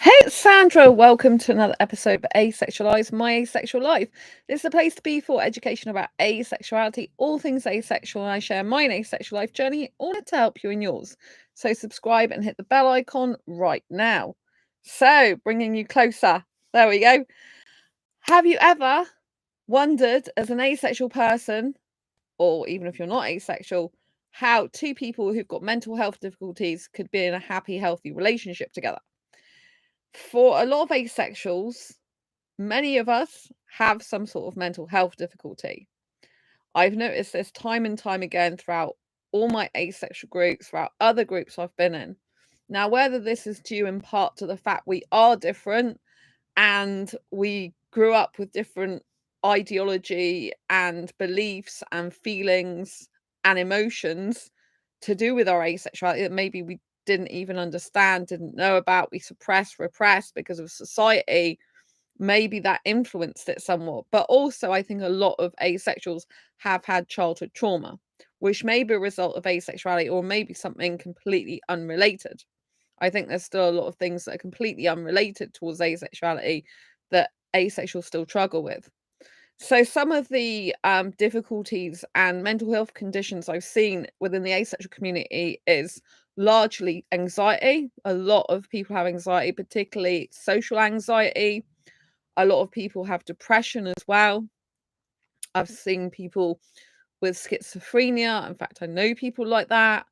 Hey, it's Sandra. Welcome to another episode of Asexualise, my asexual life. This is a place to be for education about asexuality, all things asexual, and I share my asexual life journey, all to help you in yours. So subscribe and hit the bell icon right now. So, bringing you closer. There we go. Have you ever wondered, as an asexual person, or even if you're not asexual, how two people who've got mental health difficulties could be in a happy, healthy relationship together? For a lot of asexuals, many of us have some sort of mental health difficulty. I've noticed this time and time again throughout all my asexual groups, throughout other groups I've been in. Now, whether this is due in part to the fact we are different and we grew up with different ideology and beliefs and feelings and emotions to do with our asexuality that maybe we didn't even understand, didn't know about, we suppressed, repressed because of society, maybe that influenced it somewhat. But also, I think a lot of asexuals have had childhood trauma, which may be a result of asexuality or maybe something completely unrelated. I think there's still a lot of things that are completely unrelated towards asexuality that asexuals still struggle with. So some of the difficulties and mental health conditions I've seen within the asexual community is largely anxiety. A lot of people have anxiety, particularly social anxiety. A lot of people have depression as well. I've seen people with schizophrenia. In fact, I know people like that.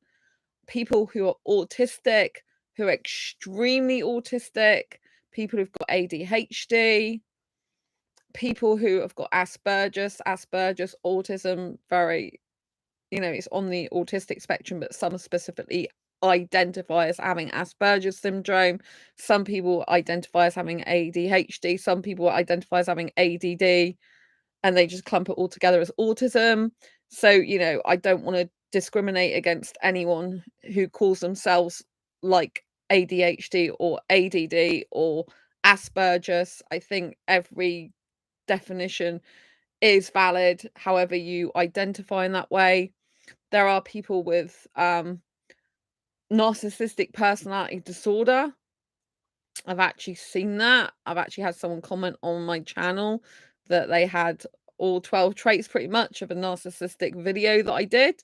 People who are autistic, who are extremely autistic, people who've got ADHD, people who have got Asperger's, autism, very, it's on the autistic spectrum, but some specifically identify as having Asperger's syndrome. Some people identify as having ADHD. Some people identify as having ADD, and they just clump it all together as autism. So, I don't want to discriminate against anyone who calls themselves like ADHD or ADD or Asperger's. I think every definition is valid, however you identify in that way. There are people with narcissistic personality disorder. I've actually seen that. I've actually had someone comment on my channel that they had all 12 traits pretty much of a narcissistic video that I did.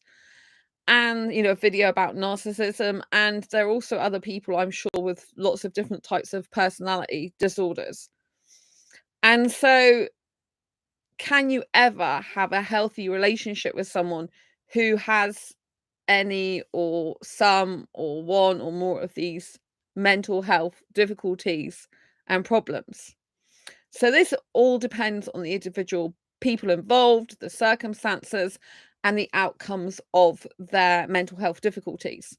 And, a video about narcissism. And there are also other people, I'm sure, with lots of different types of personality disorders. And so, can you ever have a healthy relationship with someone who has any or some or one or more of these mental health difficulties and problems? So this all depends on the individual people involved, the circumstances, and the outcomes of their mental health difficulties.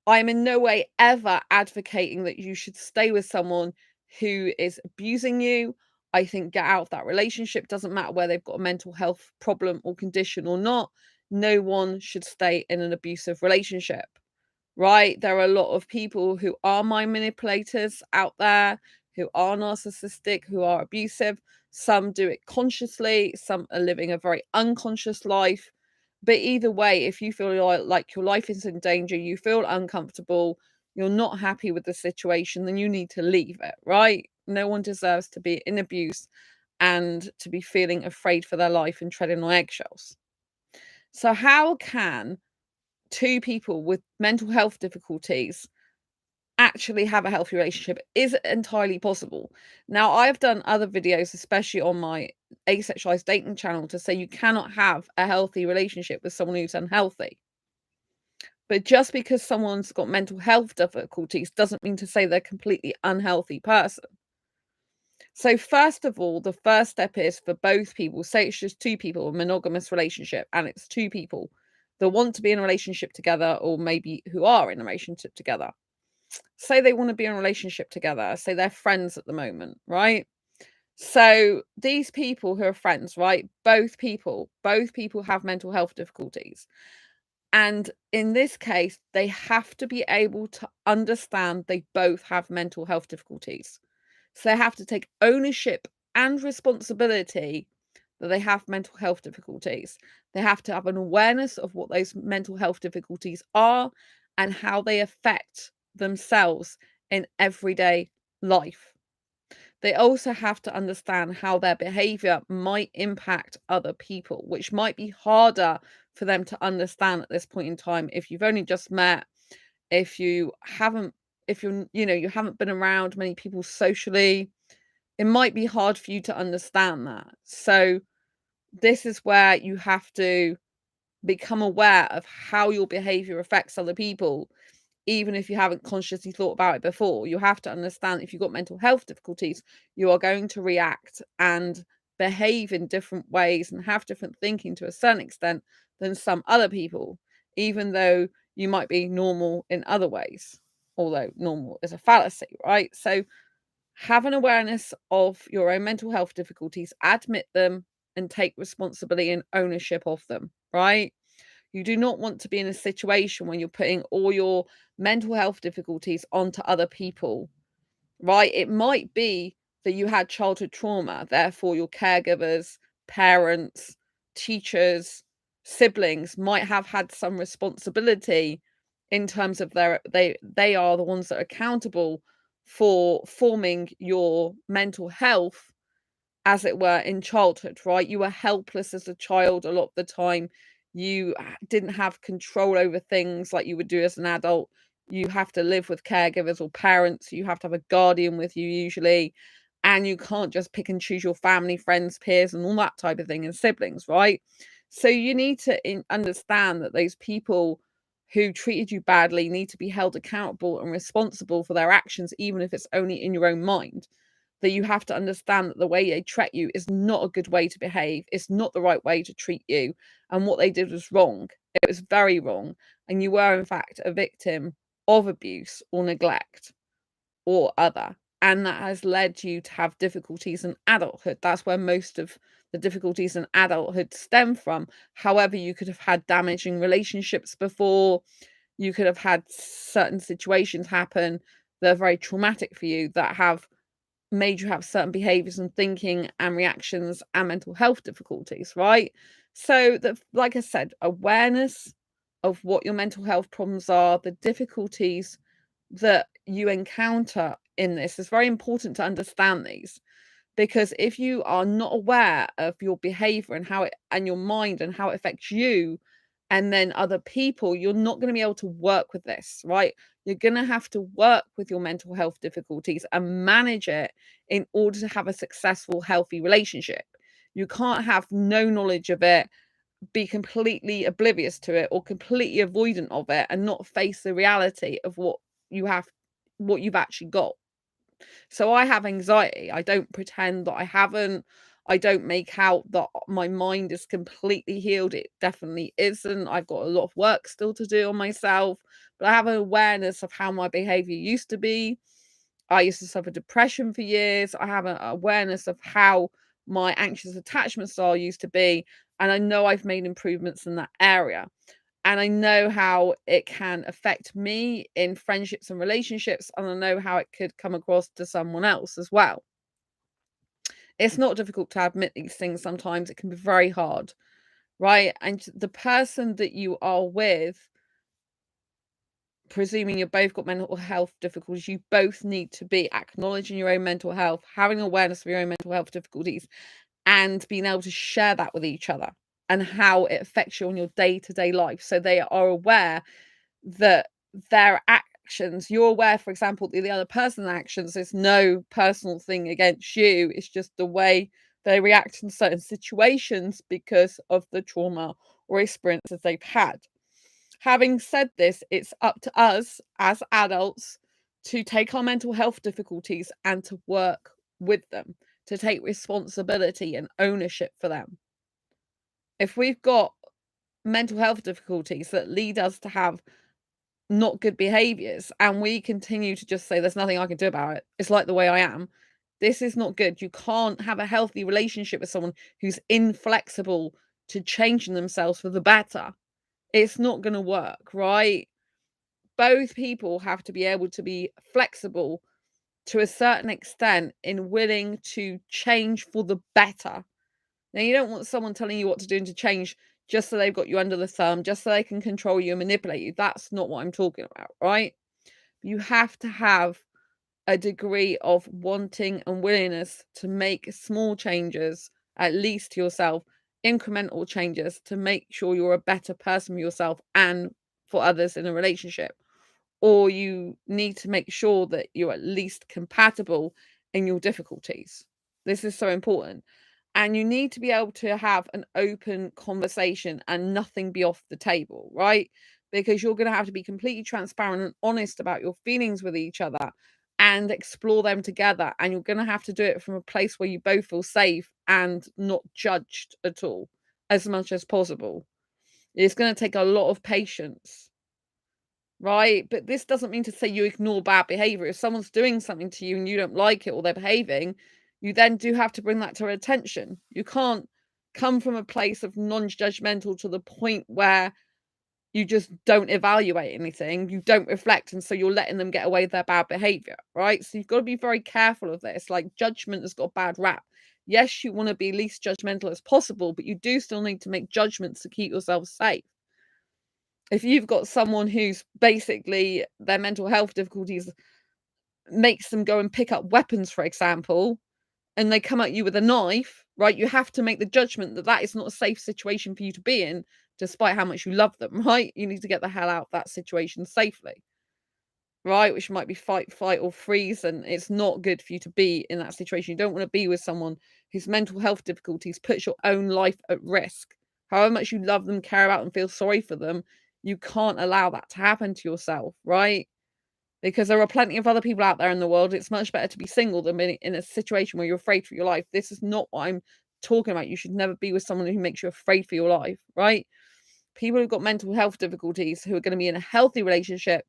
I'm in no way ever advocating that you should stay with someone who is abusing you. I think get out of that relationship. Doesn't matter whether they've got a mental health problem or condition or not. No one should stay in an abusive relationship, right? There are a lot of people who are mind manipulators out there, who are narcissistic, who are abusive. Some do it consciously, some are living a very unconscious life. But either way, if you feel like your life is in danger, you feel uncomfortable, you're not happy with the situation, then you need to leave it, right? No one deserves to be in abuse and to be feeling afraid for their life and treading on eggshells. So, how can two people with mental health difficulties actually have a healthy relationship? Is it entirely possible? Now, I've done other videos, especially on my Asexualized dating channel, to say you cannot have a healthy relationship with someone who's unhealthy. But just because someone's got mental health difficulties doesn't mean to say they're a completely unhealthy person. So, first of all, the first step is for both people, say it's just two people, a monogamous relationship, and it's two people that want to be in a relationship together, or maybe who are in a relationship together. Say they want to be in a relationship together, say they're friends at the moment, right? So these people who are friends, right? Both people have mental health difficulties. And in this case, they have to be able to understand they both have mental health difficulties. So they have to take ownership and responsibility that they have mental health difficulties. They have to have an awareness of what those mental health difficulties are and how they affect themselves in everyday life. They also have to understand how their behavior might impact other people, which might be harder for them to understand at this point in time if you've only just met, if you haven't, if you're, you haven't been around many people socially. It might be hard for you to understand that. So this is where you have to become aware of how your behavior affects other people, even if you haven't consciously thought about it before. You have to understand if you've got mental health difficulties, you are going to react and behave in different ways and have different thinking to a certain extent than some other people, even though you might be normal in other ways, although normal is a fallacy, right? So have an awareness of your own mental health difficulties, admit them, and take responsibility and ownership of them, right? You do not want to be in a situation when you're putting all your mental health difficulties onto other people, right? It might be that you had childhood trauma, therefore your caregivers, parents, teachers, siblings might have had some responsibility in terms of they are the ones that are accountable for forming your mental health, as it were, in childhood, right? You were helpless as a child a lot of the time. You didn't have control over things like you would do as an adult. You have to live with caregivers or parents. You have to have a guardian with you usually. And you can't just pick and choose your family, friends, peers, and all that type of thing, and siblings, right? So you need to understand that those people who treated you badly need to be held accountable and responsible for their actions, even if it's only in your own mind. That you have to understand that the way they treat you is not a good way to behave. It's not the right way to treat you. And what they did was wrong. It was very wrong. And you were, in fact, a victim of abuse or neglect or other. And that has led you to have difficulties in adulthood. That's where most of the difficulties in adulthood stem from. However, you could have had damaging relationships before. You could have had certain situations happen that are very traumatic for you, that have made you have certain behaviors and thinking and reactions and mental health difficulties, right? So that, like I said, awareness of what your mental health problems are, the difficulties that you encounter in this is very important to understand these, because if you are not aware of your behavior and how it and your mind and how it affects you and then other people, you're not going to be able to work with this, right? You're going to have to work with your mental health difficulties and manage it in order to have a successful, healthy relationship. You can't have no knowledge of it, be completely oblivious to it, or completely avoidant of it and not face the reality of you have, what you've actually got. So I have anxiety. I don't pretend that I haven't. I don't make out that my mind is completely healed. It definitely isn't. I've got a lot of work still to do on myself, but I have an awareness of how my behavior used to be. I used to suffer depression for years. I have an awareness of how my anxious attachment style used to be. And I know I've made improvements in that area. And I know how it can affect me in friendships and relationships, and I know how it could come across to someone else as well. It's not difficult to admit these things sometimes. It can be very hard, right? And the person that you are with, presuming you've both got mental health difficulties, you both need to be acknowledging your own mental health, having awareness of your own mental health difficulties, and being able to share that with each other and how it affects you on your day-to-day life. So they are aware that their actions, you're aware, for example, that the other person's actions is no personal thing against you. It's just the way they react in certain situations because of the trauma or experiences they've had. Having said this, it's up to us as adults to take our mental health difficulties and to work with them, to take responsibility and ownership for them. If we've got mental health difficulties that lead us to have not good behaviors and we continue to just say there's nothing I can do about it, it's like the way I am, this is not good. You can't have a healthy relationship with someone who's inflexible to changing themselves for the better. It's not going to work, right? Both people have to be able to be flexible to a certain extent in willing to change for the better. Now, you don't want someone telling you what to do and to change just so they've got you under the thumb, just so they can control you and manipulate you. That's not what I'm talking about, right? You have to have a degree of wanting and willingness to make small changes, at least to yourself, incremental changes to make sure you're a better person for yourself and for others in a relationship. Or you need to make sure that you're at least compatible in your difficulties. This is so important. And you need to be able to have an open conversation and nothing be off the table, right? Because you're going to have to be completely transparent and honest about your feelings with each other and explore them together. And you're going to have to do it from a place where you both feel safe and not judged at all, as much as possible. It's going to take a lot of patience, right? But this doesn't mean to say you ignore bad behavior. If someone's doing something to you and you don't like it or they're behaving, you then do have to bring that to attention. You can't come from a place of non-judgmental to the point where you just don't evaluate anything, you don't reflect, and so you're letting them get away with their bad behavior, right? So you've got to be very careful of this. Like, judgment has got a bad rap. Yes, you want to be least judgmental as possible, but you do still need to make judgments to keep yourself safe. If you've got someone who's basically their mental health difficulties makes them go and pick up weapons, for example, and they come at you with a knife, right? You have to make the judgment that that is not a safe situation for you to be in, despite how much you love them, right? You need to get the hell out of that situation safely, right? Which might be fight, flight, or freeze, and it's not good for you to be in that situation. You don't want to be with someone whose mental health difficulties puts your own life at risk. However much you love them, care about, and feel sorry for them, you can't allow that to happen to yourself, right? Because there are plenty of other people out there in the world. It's much better to be single than be in a situation where you're afraid for your life. This is not what I'm talking about. You should never be with someone who makes you afraid for your life, right? People who've got mental health difficulties who are going to be in a healthy relationship,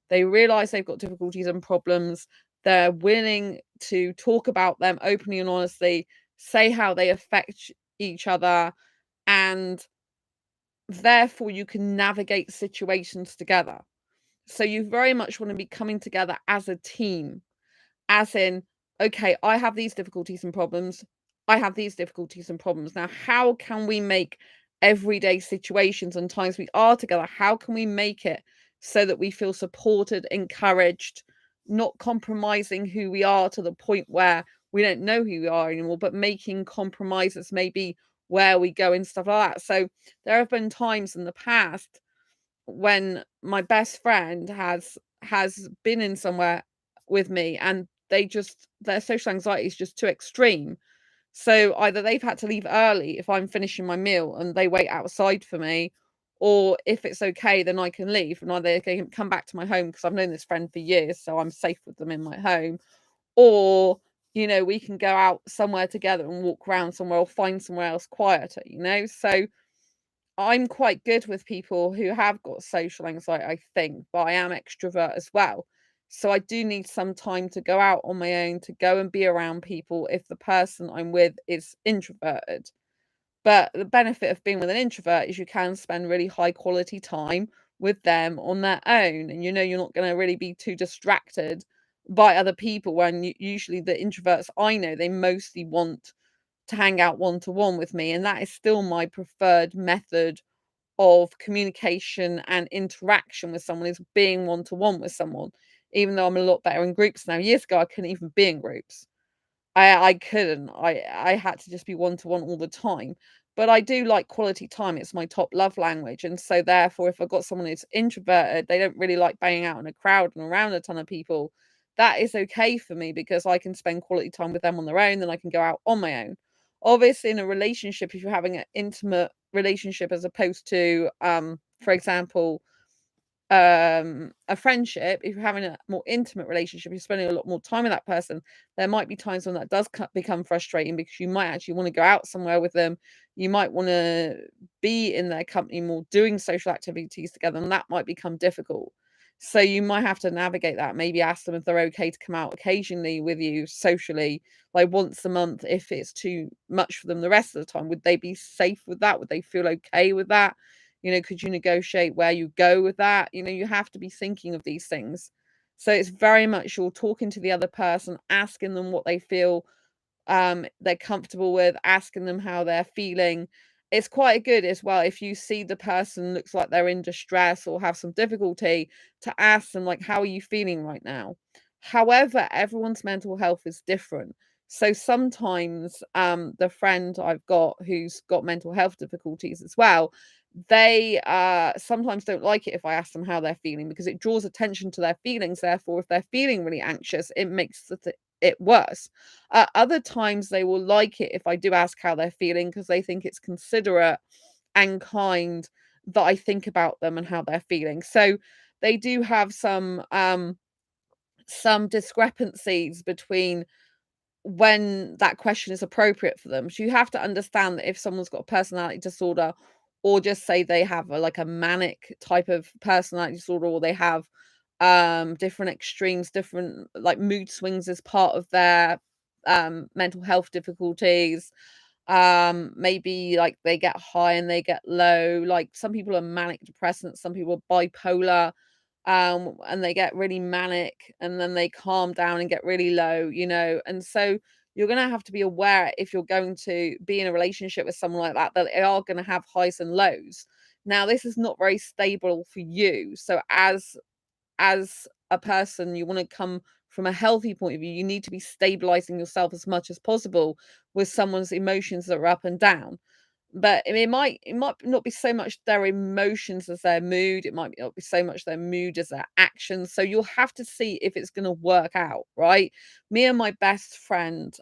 they realize they've got difficulties and problems. They're willing to talk about them openly and honestly, say how they affect each other, and therefore you can navigate situations together. So you very much want to be coming together as a team, as in, okay, I have these difficulties and problems. I have these difficulties and problems. Now, how can we make everyday situations and times we are together? How can we make it so that we feel supported, encouraged, not compromising who we are to the point where we don't know who we are anymore, but making compromises maybe where we go and stuff like that. So there have been times in the past when my best friend has been in somewhere with me and their social anxiety is just too extreme. So either they've had to leave early if I'm finishing my meal and they wait outside for me, or if it's okay, then I can leave and either they can come back to my home because I've known this friend for years, so I'm safe with them in my home, or we can go out somewhere together and walk around somewhere or find somewhere else quieter. So I'm quite good with people who have got social anxiety, I think, but I am extrovert as well. So I do need some time to go out on my own, to go and be around people if the person I'm with is introverted. But the benefit of being with an introvert is you can spend really high quality time with them on their own. And you're not going to really be too distracted by other people when usually the introverts I know, they mostly want to hang out one to one with me. And that is still my preferred method of communication and interaction with someone, is being one to one with someone, even though I'm a lot better in groups now. Years ago, I couldn't even be in groups. I couldn't. I had to just be one to one all the time. But I do like quality time. It's my top love language. And so therefore, if I've got someone who's introverted, they don't really like banging out in a crowd and around a ton of people, that is okay for me because I can spend quality time with them on their own, then I can go out on my own. Obviously, in a relationship, if you're having an intimate relationship as opposed to for example, a friendship, if you're having a more intimate relationship, you're spending a lot more time with that person, there might be times when that does become frustrating because you might actually want to go out somewhere with them. You might want to be in their company more, doing social activities together, and that might become difficult. So you might have to navigate that. Maybe ask them if they're okay to come out occasionally with you socially, like once a month. If it's too much for them the rest of the time, would they be safe with that? Would they feel okay with that? Could you negotiate where you go with that? You have to be thinking of these things. So it's very much you're talking to the other person, asking them what they feel they're comfortable with, asking them how they're feeling. It's quite good as well if you see the person looks like they're in distress or have some difficulty, to ask them, like, how are you feeling right now? However, everyone's mental health is different. So sometimes, the friend I've got who's got mental health difficulties as well, they sometimes don't like it if I ask them how they're feeling because it draws attention to their feelings. Therefore, if they're feeling really anxious, it makes it worse. Other times, they will like it if I do ask how they're feeling because they think it's considerate and kind that I think about them and how they're feeling. So they do have some discrepancies between when that question is appropriate for them. So you have to understand that if someone's got a personality disorder, or just say they have like a manic type of personality disorder, or they have different extremes, different like mood swings as part of their mental health difficulties. Maybe like they get high and they get low. Like some people are manic depressant, some people are bipolar, and they get really manic and then they calm down and get really low, and so you're going to have to be aware if you're going to be in a relationship with someone like that, that they are going to have highs and lows. Now this is not very stable for you, so as a person, you want to come from a healthy point of view, you need to be stabilizing yourself as much as possible with someone's emotions that are up and down. But it might not be so much their emotions as their mood. It might not be so much their mood as their actions. So you'll have to see if it's going to work out, right? Me and my best friend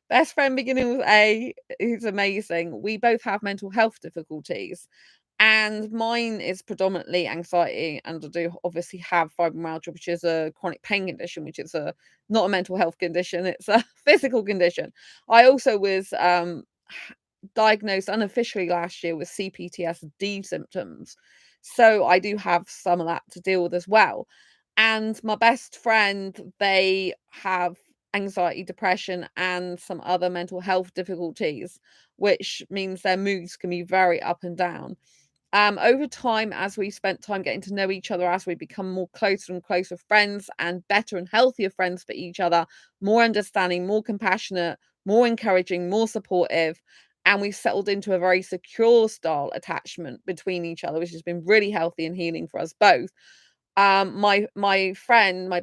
beginning with A, who's amazing. We both have mental health difficulties, and mine is predominantly anxiety, and I do obviously have fibromyalgia, which is a chronic pain condition, which is a not a mental health condition, it's a physical condition. I also was diagnosed unofficially last year with CPTSD symptoms. So I do have some of that to deal with as well. And my best friend, they have anxiety, depression, and some other mental health difficulties, which means their moods can be very up and down. Over time, as we spent time getting to know each other, as we become more closer and closer friends and better and healthier friends for each other, more understanding, more compassionate, more encouraging, more supportive, and we've settled into a very secure style attachment between each other, which has been really healthy and healing for us both. My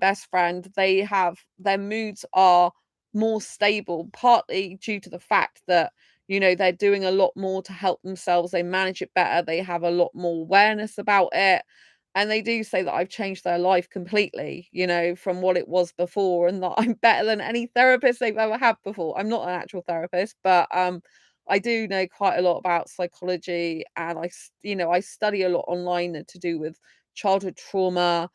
best friend, they have their moods are more stable, partly due to the fact that they're doing a lot more to help themselves. They manage it better. They have a lot more awareness about it. And they do say that I've changed their life completely, from what it was before, and that I'm better than any therapist they've ever had before. I'm not an actual therapist, but I do know quite a lot about psychology, and I study a lot online to do with childhood trauma,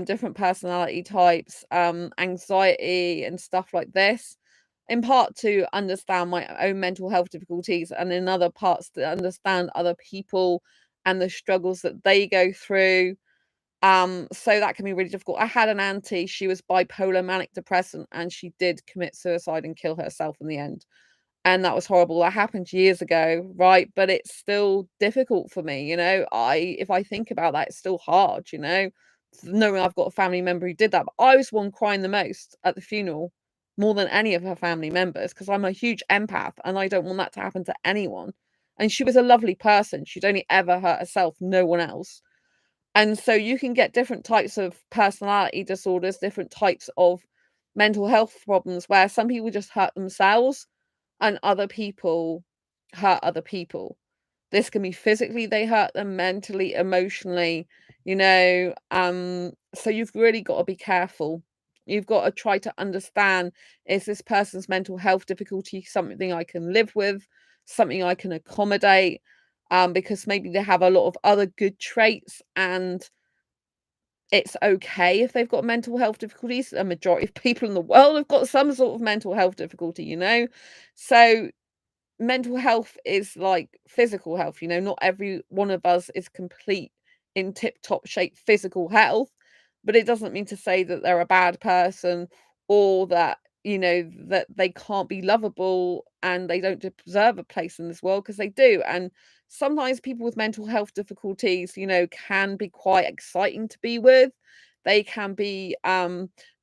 different personality types, anxiety and stuff like this, in part to understand my own mental health difficulties, and in other parts to understand other people and the struggles that they go through. So that can be really difficult. I had an auntie, she was bipolar manic depressant, and she did commit suicide and kill herself in the end. And that was horrible. That happened years ago, right? But it's still difficult for me, if I think about that, it's still hard, knowing I've got a family member who did that. But I was the one crying the most at the funeral, more than any of her family members, because I'm a huge empath and I don't want that to happen to anyone. And she was a lovely person. She'd only ever hurt herself, no one else. And so you can get different types of personality disorders, different types of mental health problems where some people just hurt themselves and other people hurt other people. This can be physically, they hurt them, mentally, emotionally, so you've really got to be careful. You've got to try to understand, is this person's mental health difficulty something I can live with, something I can accommodate? Because maybe they have a lot of other good traits and it's okay if they've got mental health difficulties. A majority of people in the world have got some sort of mental health difficulty, So mental health is like physical health, not every one of us is complete in tip-top shape physical health, but it doesn't mean to say that they're a bad person, or that, that they can't be lovable and they don't deserve a place in this world, because they do. And sometimes people with mental health difficulties, can be quite exciting to be with They can be,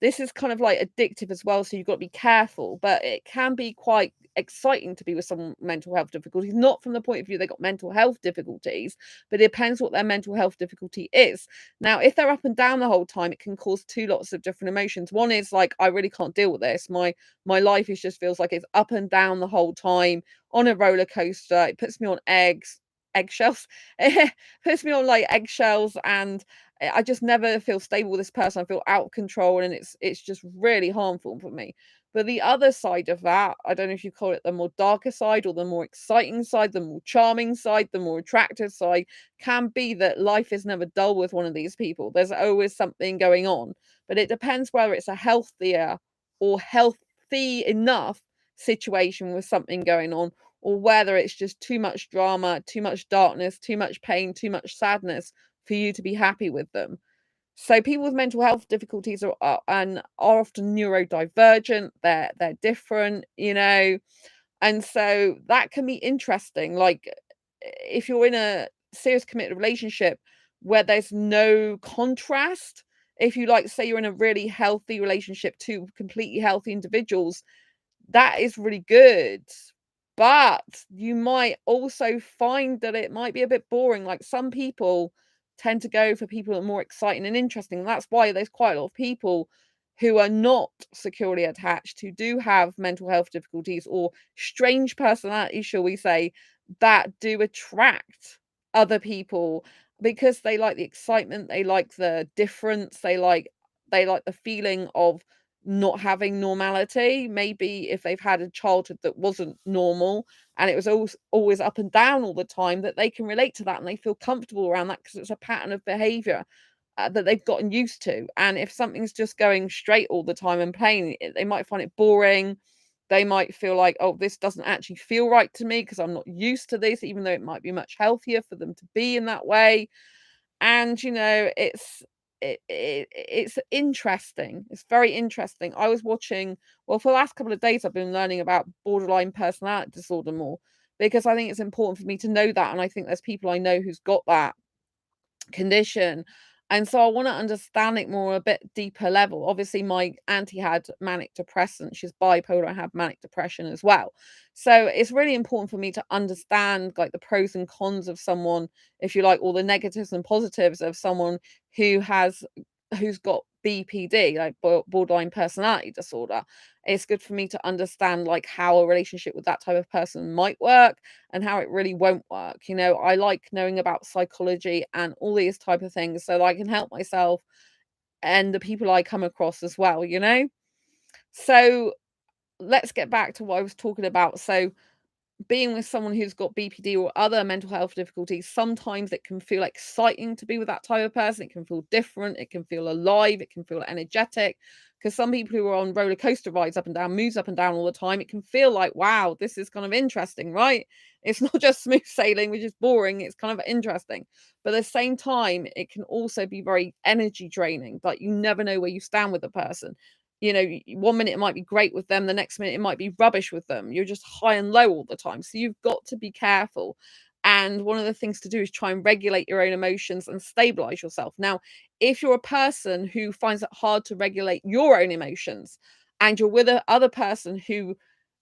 this is kind of like addictive as well, so you've got to be careful, but it can be quite exciting to be with someone with mental health difficulties, not from the point of view they got mental health difficulties, but it depends what their mental health difficulty is. Now, if they're up and down the whole time, it can cause two lots of different emotions. One is like, I really can't deal with this. My life is just feels like it's up and down the whole time on a roller coaster. It puts me on eggshells. It puts me on like eggshells, and I just never feel stable with this person. I feel out of control, and it's just really harmful for me. But the other side of that, I don't know if you call it the more darker side or the more exciting side, the more charming side, the more attractive side, can be that life is never dull with one of these people. There's always something going on, but it depends whether it's a healthier or healthy enough situation with something going on, or whether it's just too much drama, too much darkness, too much pain, too much sadness for you to be happy with them. So people with mental health difficulties are often neurodivergent. They're different, and so that can be interesting. Like if you're in a serious committed relationship where there's no contrast, if you like, say you're in a really healthy relationship, two completely healthy individuals, that is really good. But you might also find that it might be a bit boring. Like some people tend to go for people that are more exciting and interesting. And that's why there's quite a lot of people who are not securely attached, who do have mental health difficulties or strange personalities, shall we say, that do attract other people because they like the excitement, they like the difference, they like the feeling of not having normality. Maybe if they've had a childhood that wasn't normal and it was always up and down all the time, that they can relate to that and they feel comfortable around that because it's a pattern of behavior that they've gotten used to. And if something's just going straight all the time and plain, they might find it boring. They might feel like, oh, this doesn't actually feel right to me because I'm not used to this, even though it might be much healthier for them to be in that way. And, it's interesting. It's very interesting. I was watching, well, for the last couple of days, I've been learning about borderline personality disorder more because I think it's important for me to know that. And I think there's people I know who's got that condition. And so I want to understand it more a bit deeper level. Obviously, my auntie had manic depressant. She's bipolar. I have manic depression as well. So it's really important for me to understand like the pros and cons of someone, if you like, all the negatives and positives of someone who who's got BPD, like borderline personality disorder. It's good for me to understand like how a relationship with that type of person might work and how it really won't work. I like knowing about psychology and all these type of things so that I can help myself and the people I come across as well. So let's get back to what I was talking about. So being with someone who's got BPD or other mental health difficulties, sometimes it can feel exciting to be with that type of person. It can feel different. It can feel alive. It can feel energetic. Because some people who are on roller coaster rides up and down, moves up and down all the time, it can feel like, wow, this is kind of interesting, right? It's not just smooth sailing, which is boring. It's kind of interesting. But at the same time, it can also be very energy draining. Like you never know where you stand with the person. One minute it might be great with them, the next minute it might be rubbish with them. You're just high and low all the time. So you've got to be careful. And one of the things to do is try and regulate your own emotions and stabilize yourself. Now, if you're a person who finds it hard to regulate your own emotions and you're with a other person who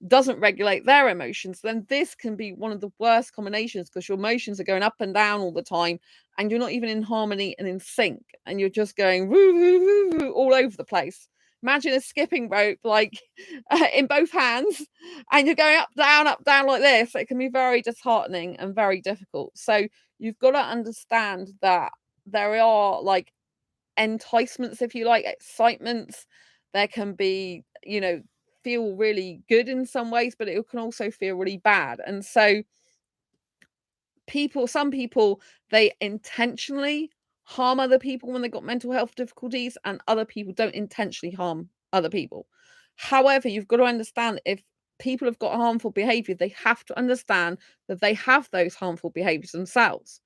doesn't regulate their emotions, then this can be one of the worst combinations because your emotions are going up and down all the time and you're not even in harmony and in sync and you're just going woo, woo, woo, woo, all over the place. Imagine a skipping rope like in both hands and you're going up, down like this. It can be very disheartening and very difficult. So you've got to understand that there are like enticements, if you like, excitements. There can be, feel really good in some ways, but it can also feel really bad. And so some people, they intentionally harm other people when they've got mental health difficulties, and other people don't intentionally harm other people. However, you've got to understand if people have got harmful behavior, they have to understand that they have those harmful behaviors themselves.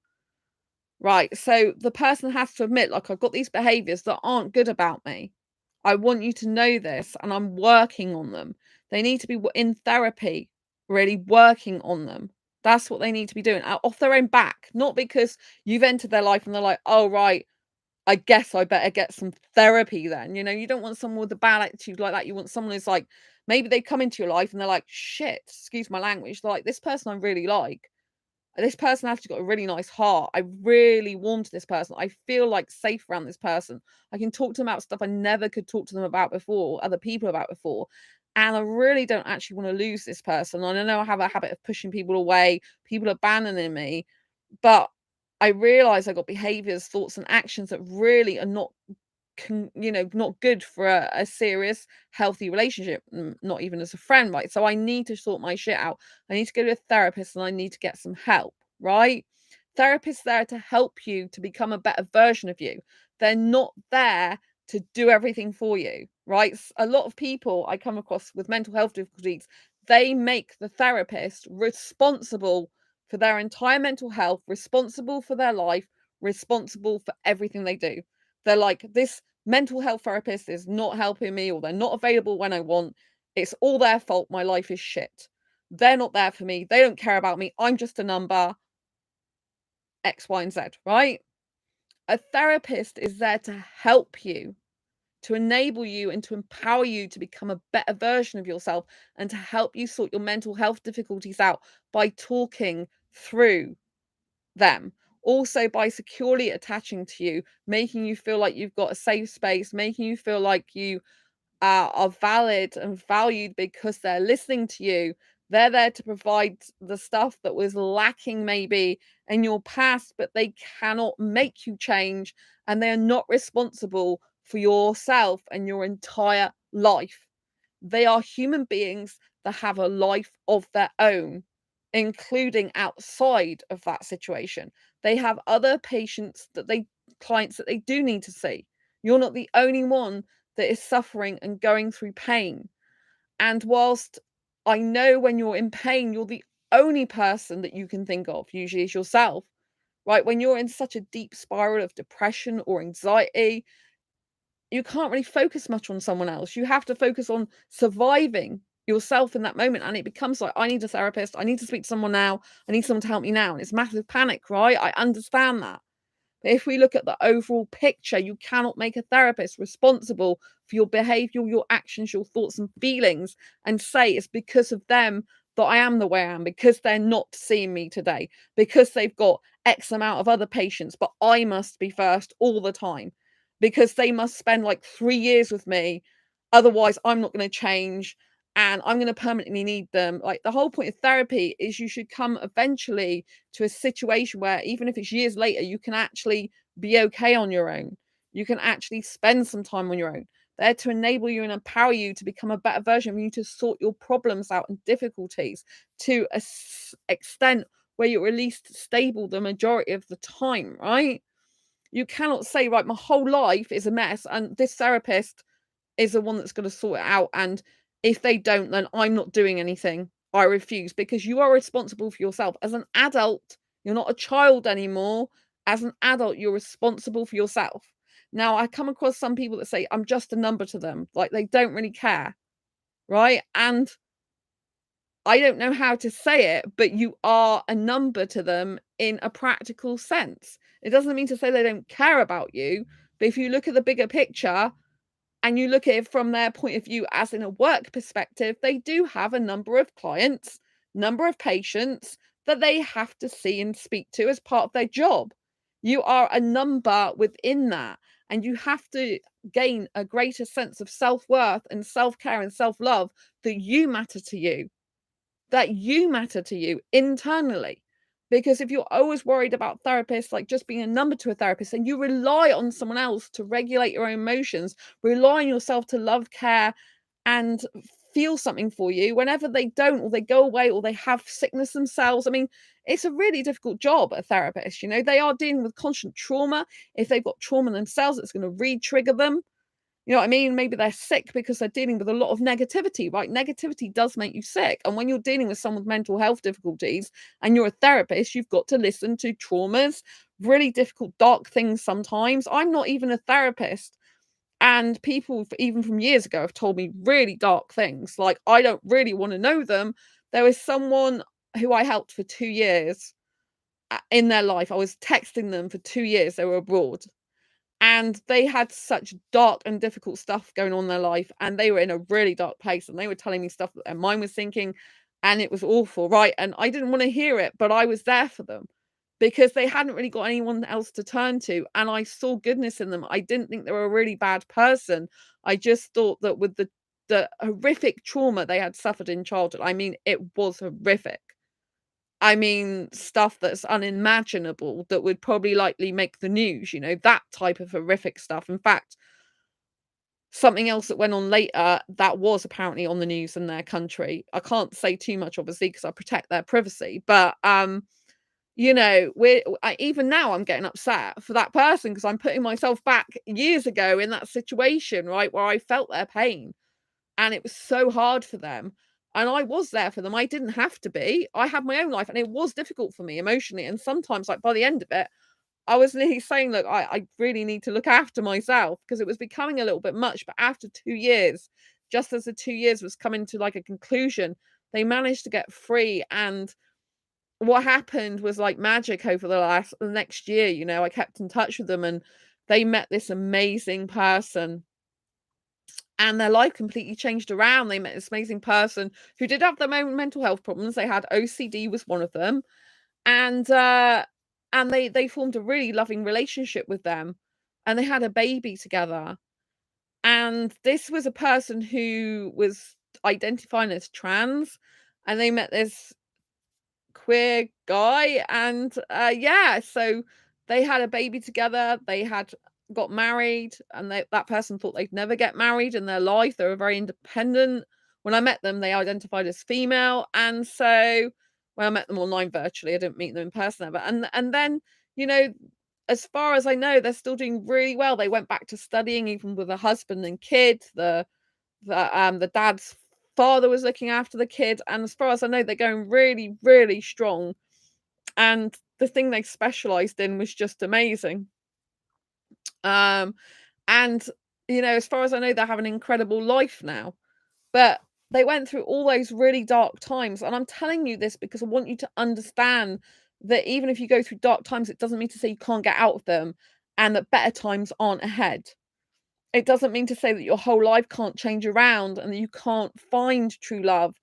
Right. So the person has to admit, like, I've got these behaviors that aren't good about me. I want you to know this, and I'm working on them. They need to be in therapy, really working on them. That's what they need to be doing off their own back, not because you've entered their life and they're like, oh, right, I guess I better get some therapy then. You don't want someone with a bad attitude like that. You want someone who's like, maybe they come into your life and they're like, shit, excuse my language. They're like, this person I really like. This person actually got a really nice heart. I really warm to this person. I feel like safe around this person. I can talk to them about stuff I never could talk to them about before, other people about before. And I really don't actually want to lose this person. And I know I have a habit of pushing people away, people abandoning me, but I realize I got behaviors, thoughts, and actions that really are not good for a serious, healthy relationship, not even as a friend, right? So I need to sort my shit out. I need to go to a therapist and I need to get some help, right? Therapists there to help you to become a better version of you. They're not there to do everything for you, right? A lot of people I come across with mental health difficulties, they make the therapist responsible for their entire mental health, responsible for their life, responsible for everything they do. They're like, this mental health therapist is not helping me, or they're not available when I want. It's all their fault. My life is shit. They're not there for me. They don't care about me. I'm just a number, X, Y, and Z, right? A therapist is there to help you, to enable you and to empower you to become a better version of yourself and to help you sort your mental health difficulties out by talking through them. Also by securely attaching to you, making you feel like you've got a safe space, making you feel like you are valid and valued because they're listening to you. They're there to provide the stuff that was lacking maybe in your past, but they cannot make you change, and they are not responsible for yourself and your entire life. They are human beings that have a life of their own, including outside of that situation. They have other clients that they do need to see. You're not the only one that is suffering and going through pain. And whilst I know when you're in pain, you're the only person that you can think of, usually is yourself, right? When you're in such a deep spiral of depression or anxiety, you can't really focus much on someone else. You have to focus on surviving yourself in that moment. And it becomes like, I need a therapist. I need to speak to someone now. I need someone to help me now. And it's massive panic, right? I understand that. But if we look at the overall picture, you cannot make a therapist responsible for your behavior, your actions, your thoughts and feelings, and say it's because of them that I am the way I am, because they're not seeing me today, because they've got X amount of other patients, but I must be first all the time, because they must spend like 3 years with me. Otherwise, I'm not going to change and I'm going to permanently need them. Like, the whole point of therapy is you should come eventually to a situation where even if it's years later, you can actually be okay on your own. You can actually spend some time on your own. They're to enable you and empower you to become a better version of you, to sort your problems out and difficulties to a extent where you're at least stable the majority of the time, right? You cannot say, right, my whole life is a mess and this therapist is the one that's going to sort it out. And if they don't, then I'm not doing anything. I refuse, because you are responsible for yourself. As an adult, you're not a child anymore. As an adult, you're responsible for yourself. Now, I come across some people that say, I'm just a number to them. Like, they don't really care. Right. And I don't know how to say it, but you are a number to them in a practical sense. It doesn't mean to say they don't care about you. But if you look at the bigger picture, and you look at it from their point of view as in a work perspective, they do have a number of clients, number of patients that they have to see and speak to as part of their job. You are a number within that, and you have to gain a greater sense of self-worth and self-care and self-love, that you matter to you, internally. Because if you're always worried about therapists, like just being a number to a therapist, and you rely on someone else to regulate your own emotions, rely on yourself to love, care, and feel something for you, whenever they don't, or they go away, or they have sickness themselves. I mean, it's a really difficult job, a therapist. They are dealing with constant trauma. If they've got trauma themselves, it's going to re-trigger them. You know what I mean? Maybe they're sick because they're dealing with a lot of negativity, right? Negativity does make you sick. And when you're dealing with someone with mental health difficulties and you're a therapist, you've got to listen to traumas, really difficult, dark things sometimes. I'm not even a therapist. And people, even from years ago, have told me really dark things. Like, I don't really want to know them. There was someone who I helped for 2 years in their life. I was texting them for 2 years. They were abroad. And they had such dark and difficult stuff going on in their life, and they were in a really dark place, and they were telling me stuff that their mind was thinking, and it was awful, right? And I didn't wanna hear it, but I was there for them because they hadn't really got anyone else to turn to, and I saw goodness in them. I didn't think they were a really bad person. I just thought that with the horrific trauma they had suffered in childhood, I mean, it was horrific. I mean, stuff that's unimaginable that would probably likely make the news, that type of horrific stuff. In fact, something else that went on later that was apparently on the news in their country. I can't say too much, obviously, because I protect their privacy. But even now I'm getting upset for that person because I'm putting myself back years ago in that situation, right, where I felt their pain. And it was so hard for them, and I was there for them. I didn't have to be. I had my own life, and it was difficult for me emotionally, and sometimes, like, by the end of it, I was nearly saying, "Look, I really need to look after myself," because it was becoming a little bit much, but after 2 years, just as the 2 years was coming to, like, a conclusion, they managed to get free, and what happened was like magic over the next year, I kept in touch with them, and they met this amazing person and their life completely changed around. They met this amazing person who did have their own mental health problems. They had OCD was one of them, and they formed a really loving relationship with them, and they had a baby together. And this was a person who was identifying as trans, and they met this queer guy, and yeah, so they had a baby together. They had got married, and that person thought they'd never get married in their life. They were very independent. When I met them, they identified as female, and so when I met them online virtually, I didn't meet them in person ever. And then, you know as far as I know, they're still doing really well. They went back to studying even with a husband and kid. The dad's father was looking after the kid, and as far as I know, they're going really, really strong, and the thing they specialized in was just amazing. Um, and, as far as I know, they have an incredible life now, but they went through all those really dark times, and I'm telling you this because I want you to understand that even if you go through dark times, it doesn't mean to say you can't get out of them, and that better times aren't ahead. It doesn't mean to say that your whole life can't change around and that you can't find true love,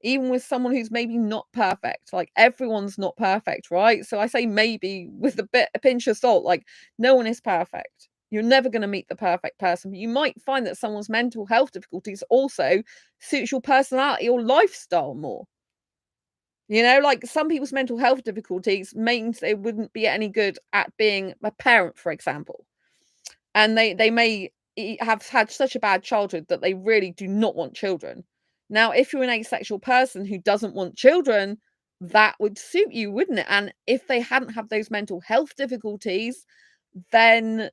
even with someone who's maybe not perfect. Like, everyone's not perfect, right? So I say maybe with a pinch of salt, like, no one is perfect. You're never going to meet the perfect person, but you might find that someone's mental health difficulties also suits your personality or lifestyle more. Like, some people's mental health difficulties means they wouldn't be any good at being a parent, for example, and they may have had such a bad childhood that they really do not want children. Now, if you're an asexual person who doesn't want children, that would suit you, wouldn't it? And if they hadn't have those mental health difficulties, then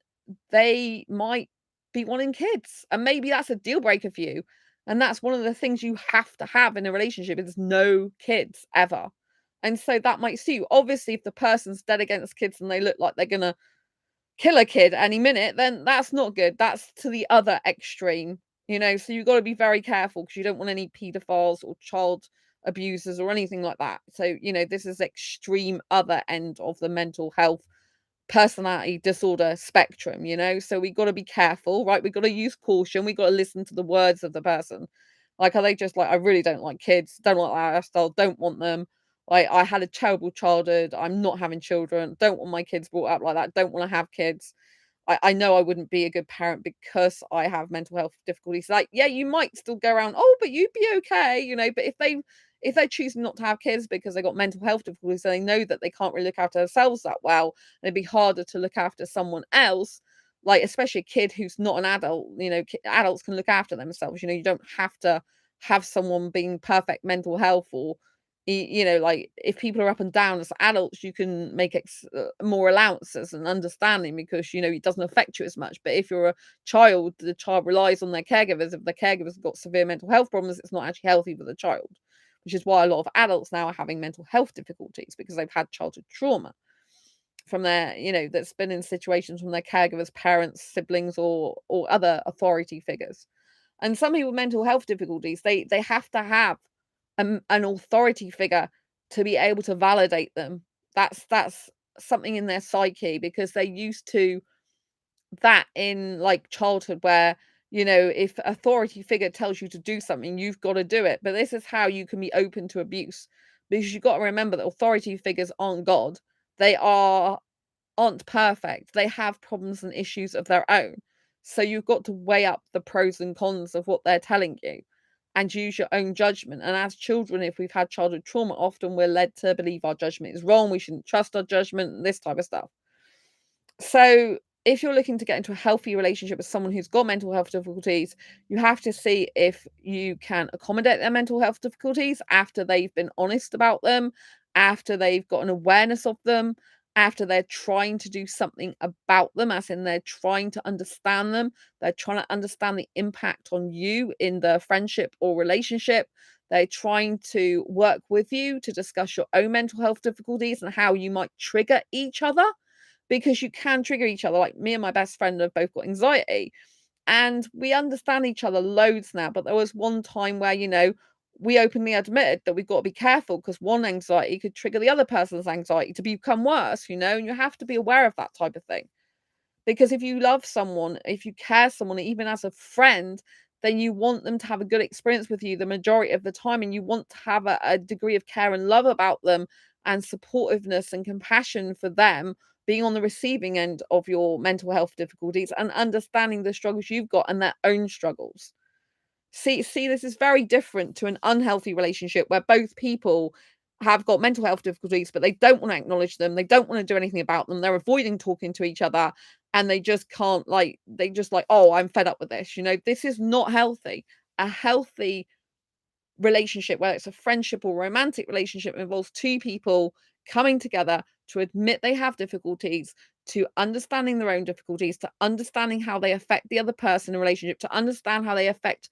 they might be wanting kids, and maybe that's a deal breaker for you. And that's one of the things you have to have in a relationship is no kids ever. And so that might suit you. Obviously, if the person's dead against kids and they look like they're gonna kill a kid any minute, then that's not good. That's to the other extreme. So you've got to be very careful because you don't want any pedophiles or child abusers or anything like that. So, this is extreme other end of the mental health personality disorder spectrum. So we got to be careful, right? We got to use caution. We got to listen to the words of the person. Like, are they just like, I really don't like kids, don't like that lifestyle, don't want them. Like, I had a terrible childhood. I'm not having children. Don't want my kids brought up like that. Don't want to have kids. I know I wouldn't be a good parent because I have mental health difficulties. Like, yeah, you might still go around, oh, but you'd be okay. But if they choose not to have kids because they got mental health difficulties, and they know that they can't really look after themselves that well, and it'd be harder to look after someone else, like especially a kid who's not an adult. Adults can look after themselves. You don't have to have someone being perfect mental health or like, if people are up and down as adults, you can make more allowances and understanding because, it doesn't affect you as much. But if you're a child, the child relies on their caregivers. If the caregivers have got severe mental health problems, it's not actually healthy for the child, which is why a lot of adults now are having mental health difficulties because they've had childhood trauma from that's been in situations from their caregivers, parents, siblings, or other authority figures. And some people with mental health difficulties, they have to have an authority figure to be able to validate them. That's something in their psyche because they're used to that in like childhood where, if authority figure tells you to do something, you've got to do it. But this is how you can be open to abuse, because you've got to remember that authority figures aren't God. They aren't perfect. They have problems and issues of their own. So you've got to weigh up the pros and cons of what they're telling you and use your own judgment. And as children, if we've had childhood trauma, often we're led to believe our judgment is wrong. We shouldn't trust our judgment and this type of stuff. So, if you're looking to get into a healthy relationship with someone who's got mental health difficulties, you have to see if you can accommodate their mental health difficulties after they've been honest about them, after they've got an awareness of them, after they're trying to do something about them, as in they're trying to understand them, they're trying to understand the impact on you in the friendship or relationship. They're trying to work with you to discuss your own mental health difficulties and how you might trigger each other, because you can trigger each other. Like me and my best friend have both got anxiety and we understand each other loads now. But there was one time where, we openly admitted that we've got to be careful because one anxiety could trigger the other person's anxiety to become worse, and you have to be aware of that type of thing. Because if you love someone, if you care someone, even as a friend, then you want them to have a good experience with you the majority of the time, and you want to have a degree of care and love about them and supportiveness and compassion for them, being on the receiving end of your mental health difficulties and understanding the struggles you've got and their own struggles. See, this is very different to an unhealthy relationship where both people have got mental health difficulties, but they don't want to acknowledge them. They don't want to do anything about them. They're avoiding talking to each other and they just can't they just like, oh, I'm fed up with this. This is not healthy. A healthy relationship, whether it's a friendship or romantic relationship, involves two people coming together to admit they have difficulties, to understanding their own difficulties, to understanding how they affect the other person in a relationship, to understand how they affect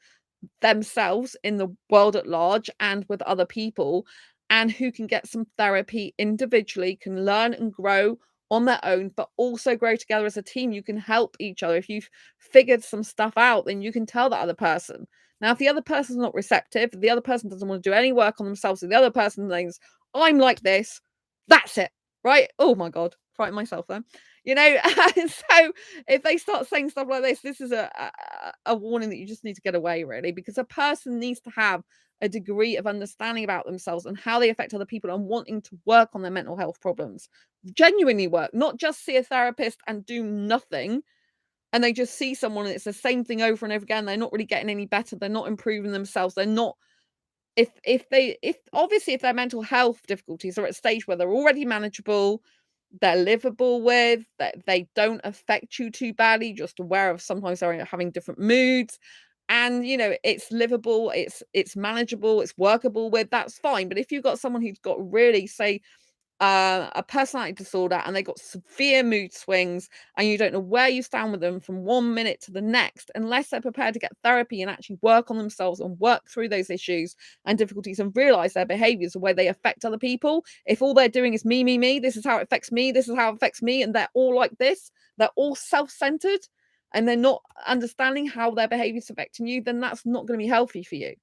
themselves in the world at large and with other people, and who can get some therapy individually, can learn and grow on their own, but also grow together as a team. You can help each other. If you've figured some stuff out, then you can tell that other person. Now, if the other person's not receptive, if the other person doesn't want to do any work on themselves, and the other person thinks, I'm like this, that's it, right? Oh my God, frighten myself then. And so if they start saying stuff like this is a warning that you just need to get away, really, because a person needs to have a degree of understanding about themselves and how they affect other people and wanting to work on their mental health problems. Genuinely work, not just see a therapist and do nothing. And they just see someone and it's the same thing over and over again. They're not really getting any better. They're not improving themselves. They're not if obviously if their mental health difficulties are at a stage where they're already manageable, they're livable with, that they don't affect you too badly, just aware of sometimes they're having different moods, and it's livable, it's manageable, it's workable with, that's fine. But if you've got someone who's got really, say, a personality disorder and they got severe mood swings and you don't know where you stand with them from one minute to the next, unless they're prepared to get therapy and actually work on themselves and work through those issues and difficulties and realize their behaviors, the way they affect other people. If all they're doing is me, this is how it affects me, this is how it affects me, and they're all like this, they're all self-centered, and they're not understanding how their behavior is affecting you, then that's not going to be healthy for you.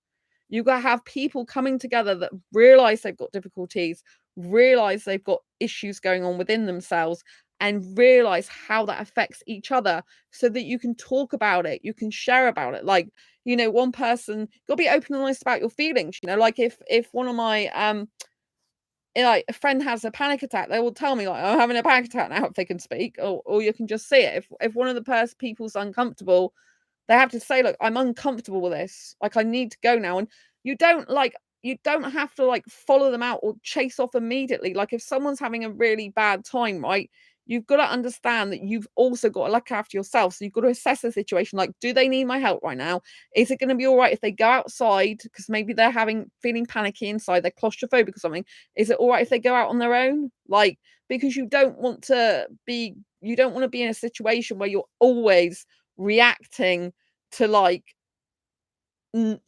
You've got to have people coming together that realize they've got difficulties, realize they've got issues going on within themselves, and realize how that affects each other so that you can talk about it, you can share about it. Like, one person got to be open and honest about your feelings. Like if one of my like a friend has a panic attack, they will tell me like, I'm having a panic attack now, if they can speak, or you can just see it. If one of the people's uncomfortable, they have to say, "Look, I'm uncomfortable with this. Like, I need to go now." And you don't have to like follow them out or chase off immediately. Like, if someone's having a really bad time, right? You've got to understand that you've also got to look after yourself. So you've got to assess the situation. Like, do they need my help right now? Is it going to be all right if they go outside? Because maybe they're feeling panicky inside, they're claustrophobic or something. Is it all right if they go out on their own? Like, because you don't want to be in a situation where you're always reacting to like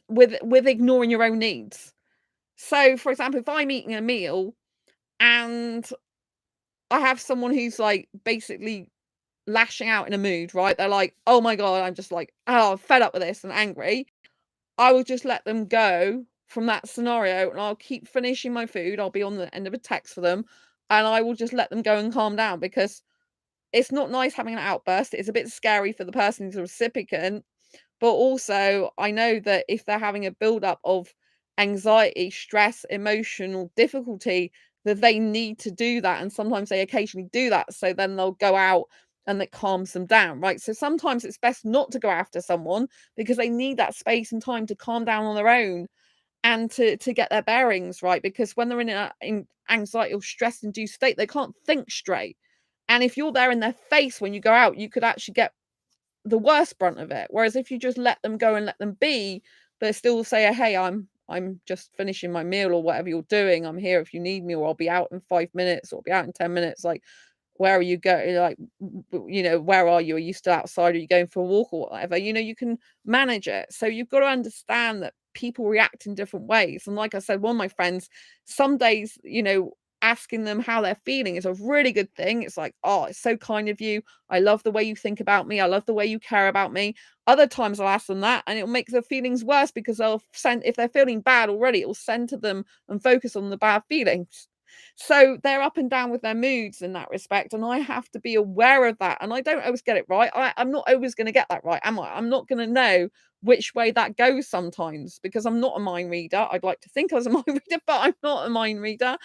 with ignoring your own needs. So, for example, if I'm eating a meal and I have someone who's like basically lashing out in a mood, right? They're like, "Oh my God, I'm just like, oh, I'm fed up with this and angry." I will just let them go from that scenario and I'll keep finishing my food. I'll be on the end of a text for them and I will just let them go and calm down, because it's not nice having an outburst. It's a bit scary for the person who's a recipient, but also I know that if they're having a buildup of anxiety, stress, emotional difficulty, that they need to do that. And sometimes they occasionally do that. So then they'll go out and it calms them down, right? So sometimes it's best not to go after someone because they need that space and time to calm down on their own and to get their bearings right. Because when they're in a in anxiety or stress induced state, they can't think straight. And if you're there in their face when you go out, you could actually get the worst brunt of it. Whereas if you just let them go and let them be, but still say, "Hey, I'm just finishing my meal or whatever you're doing. I'm here if you need me, or I'll be out in 5 minutes, or I'll be out in 10 minutes." Like, where are you going? Like, where are you? Are you still outside? Are you going for a walk or whatever? You can manage it. So you've got to understand that people react in different ways. And like I said, one of my friends, some days, asking them how they're feeling is a really good thing. It's like, oh, it's so kind of you. I love the way you think about me. I love the way you care about me. Other times I'll ask them that and it'll make their feelings worse because they'll send, if they're feeling bad already, it will center them and focus on the bad feelings. So they're up and down with their moods in that respect. And I have to be aware of that. And I don't always get it right. I'm not always going to get that right, am I? I'm not going to know which way that goes sometimes because I'm not a mind reader. I'd like to think I was a mind reader, but I'm not a mind reader.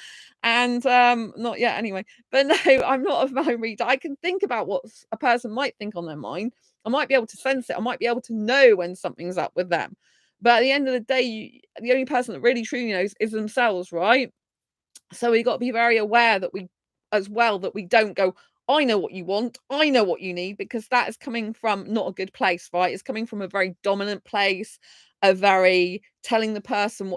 And not yet anyway. But no, I'm not a mind reader. I can think about what a person might think on their mind. I might be able to sense it. I might be able to know when something's up with them. But at the end of the day, the only person that really truly knows is themselves, right? So we got to be very aware that we don't go, I know what you want, I know what you need, because that is coming from not a good place, right? It's coming from a very dominant place, a very telling the person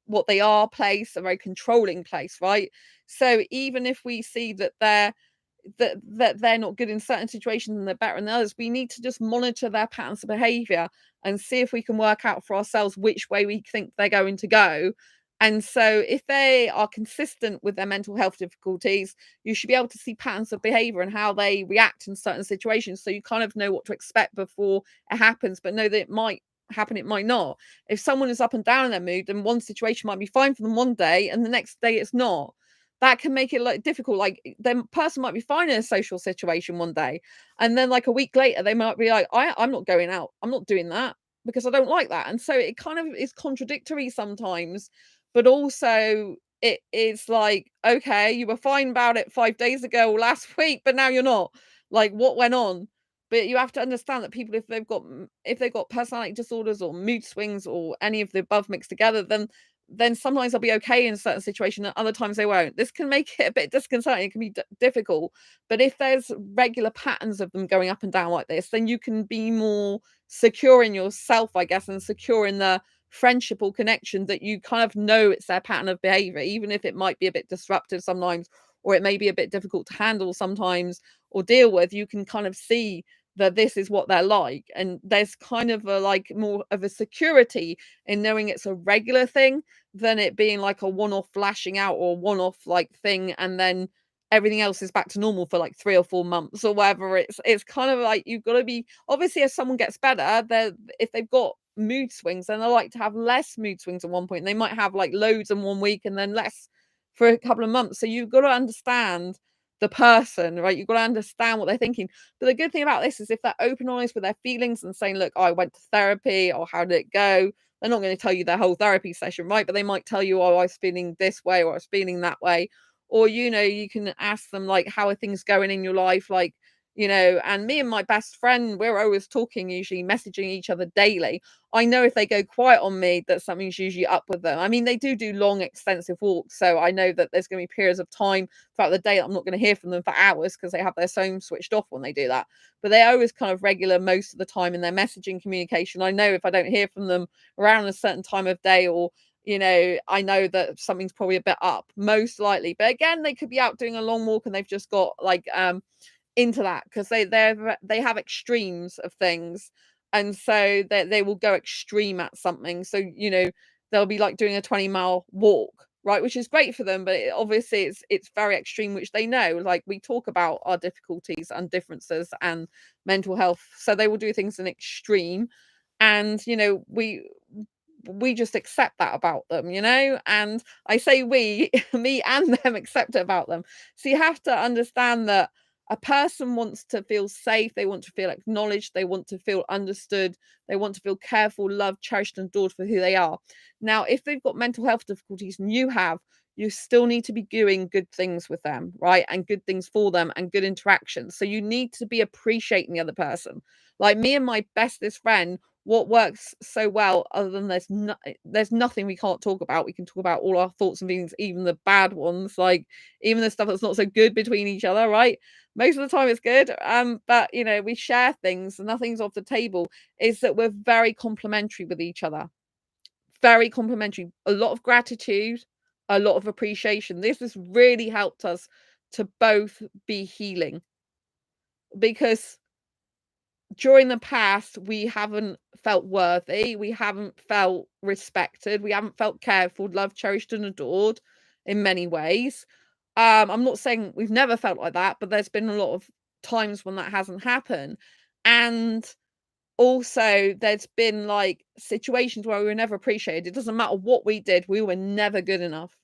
what they are place, a very controlling place, right? So even if we see that they're not good in certain situations and they're better in others, we need to just monitor their patterns of behavior and see if we can work out for ourselves which way we think they're going to go. And so if they are consistent with their mental health difficulties, you should be able to see patterns of behavior and how they react in certain situations. So you kind of know what to expect before it happens, but know that it might happen, it might not. If someone is up and down in their mood, then one situation might be fine for them one day and the next day it's not. That can make it like difficult. Like the person might be fine in a social situation one day, and then like a week later, they might be like, I'm not going out. I'm not doing that because I don't like that. And so it kind of is contradictory sometimes, but also it is like, okay, you were fine about it 5 days ago or last week, but now you're not. Like, what went on? But you have to understand that people, if they've got personality disorders or mood swings or any of the above mixed together, then sometimes they'll be okay in certain situations and other times they won't. This can make it a bit disconcerting. It can be difficult. But if there's regular patterns of them going up and down like this, then you can be more secure in yourself, I guess, and secure in the friendship or connection that you kind of know it's their pattern of behavior, even if it might be a bit disruptive sometimes, or it may be a bit difficult to handle sometimes or deal with. You can kind of see that this is what they're like. And there's kind of a like more of a security in knowing it's a regular thing than it being like a one-off flashing out or one-off like thing and then everything else is back to normal for like 3 or 4 months or whatever. It's kind of like you've got to be obviously if someone gets better, if they've got mood swings, then they like to have less mood swings at one point. They might have like loads in one week and then less for a couple of months. So you've got to understand the person, right? You've got to understand what they're thinking. But the good thing about this is if they're open and honest with their feelings and saying, look, I went to therapy, or how did it go? They're not going to tell you their whole therapy session, right? But they might tell you, oh, I was feeling this way or I was feeling that way. Or, you can ask them, like, how are things going in your life? Like, and me and my best friend, we're always talking, usually messaging each other daily. I know if they go quiet on me, that something's usually up with them. I mean, they do long, extensive walks. So I know that there's going to be periods of time throughout the day that I'm not going to hear from them for hours because they have their phone switched off when they do that. But they're always kind of regular most of the time in their messaging communication. I know if I don't hear from them around a certain time of day, or I know that something's probably a bit up, most likely. But again, they could be out doing a long walk and they've just got like into that because they have extremes of things, and so they will go extreme at something. So they'll be like doing a 20-mile walk, right, which is great for them, but obviously it's very extreme, which they know. Like, we talk about our difficulties and differences and mental health, so they will do things in extreme, and we just accept that about them, and I say we me and them accept it about them. So you have to understand that A person wants to feel safe, they want to feel acknowledged, they want to feel understood, they want to feel careful, loved, cherished, and adored for who they are. Now, if they've got mental health difficulties and you have, you still need to be doing good things with them, right? And good things for them and good interactions. So you need to be appreciating the other person. Like me and my bestest friend, what works so well, other than there's nothing we can't talk about. We can talk about all our thoughts and feelings, even the bad ones, like even the stuff that's not so good between each other, right? Most of the time it's good. But you know, we share things and nothing's off the table, is that we're very complementary with each other. Very complimentary. A lot of gratitude, a lot of appreciation. This has really helped us to both be healing, because during the past, we haven't felt worthy, we haven't felt respected, we haven't felt cared for, loved, cherished, and adored in many ways. I'm not saying we've never felt like that, but there's been a lot of times when that hasn't happened. And also, there's been like situations where we were never appreciated. It doesn't matter what we did, we were never good enough.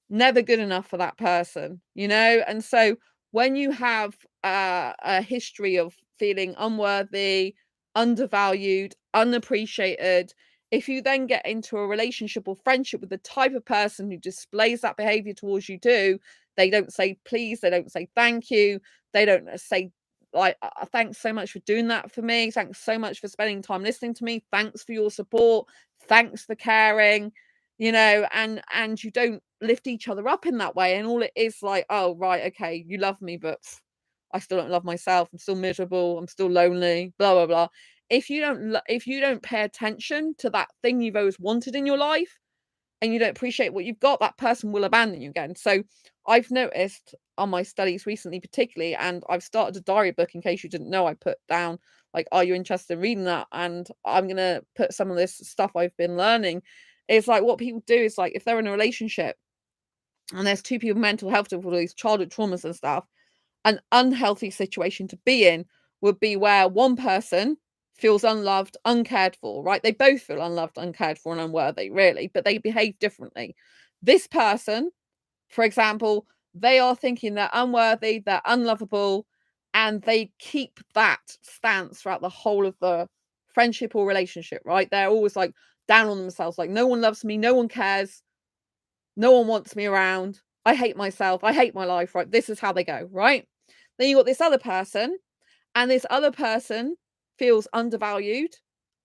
Never good enough for that person, you know? And so when you have a history of feeling unworthy, undervalued, unappreciated, if you then get into a relationship or friendship with the type of person who displays that behavior towards you too, they don't say please, they don't say thank you, they don't say like thanks so much for doing that for me, thanks so much for spending time listening to me, thanks for your support, thanks for caring, you know, and you don't lift each other up in that way, and all it is like, oh right, okay, you love me, but I still don't love myself, I'm still miserable, I'm still lonely, blah blah blah. If you don't pay attention to that thing you've always wanted in your life, and you don't appreciate what you've got, that person will abandon you again. So I've noticed on my studies recently, particularly, and I've started a diary book. In case you didn't know, I put down like, are you interested in reading that? And I'm gonna put some of this stuff I've been learning. It's like what people do is like if they're in a relationship and there's two people with mental health difficulties, childhood traumas and stuff, an unhealthy situation to be in would be where one person feels unloved, uncared for, right? They both feel unloved, uncared for, and unworthy, really, but they behave differently. This person, for example, they are thinking they're unworthy, they're unlovable, and they keep that stance throughout the whole of the friendship or relationship, right? They're always like down on themselves, like, no one loves me, no one cares, no one wants me around. I hate myself. I hate my life, right? This is how they go, right? Then you got this other person, and this other person feels undervalued,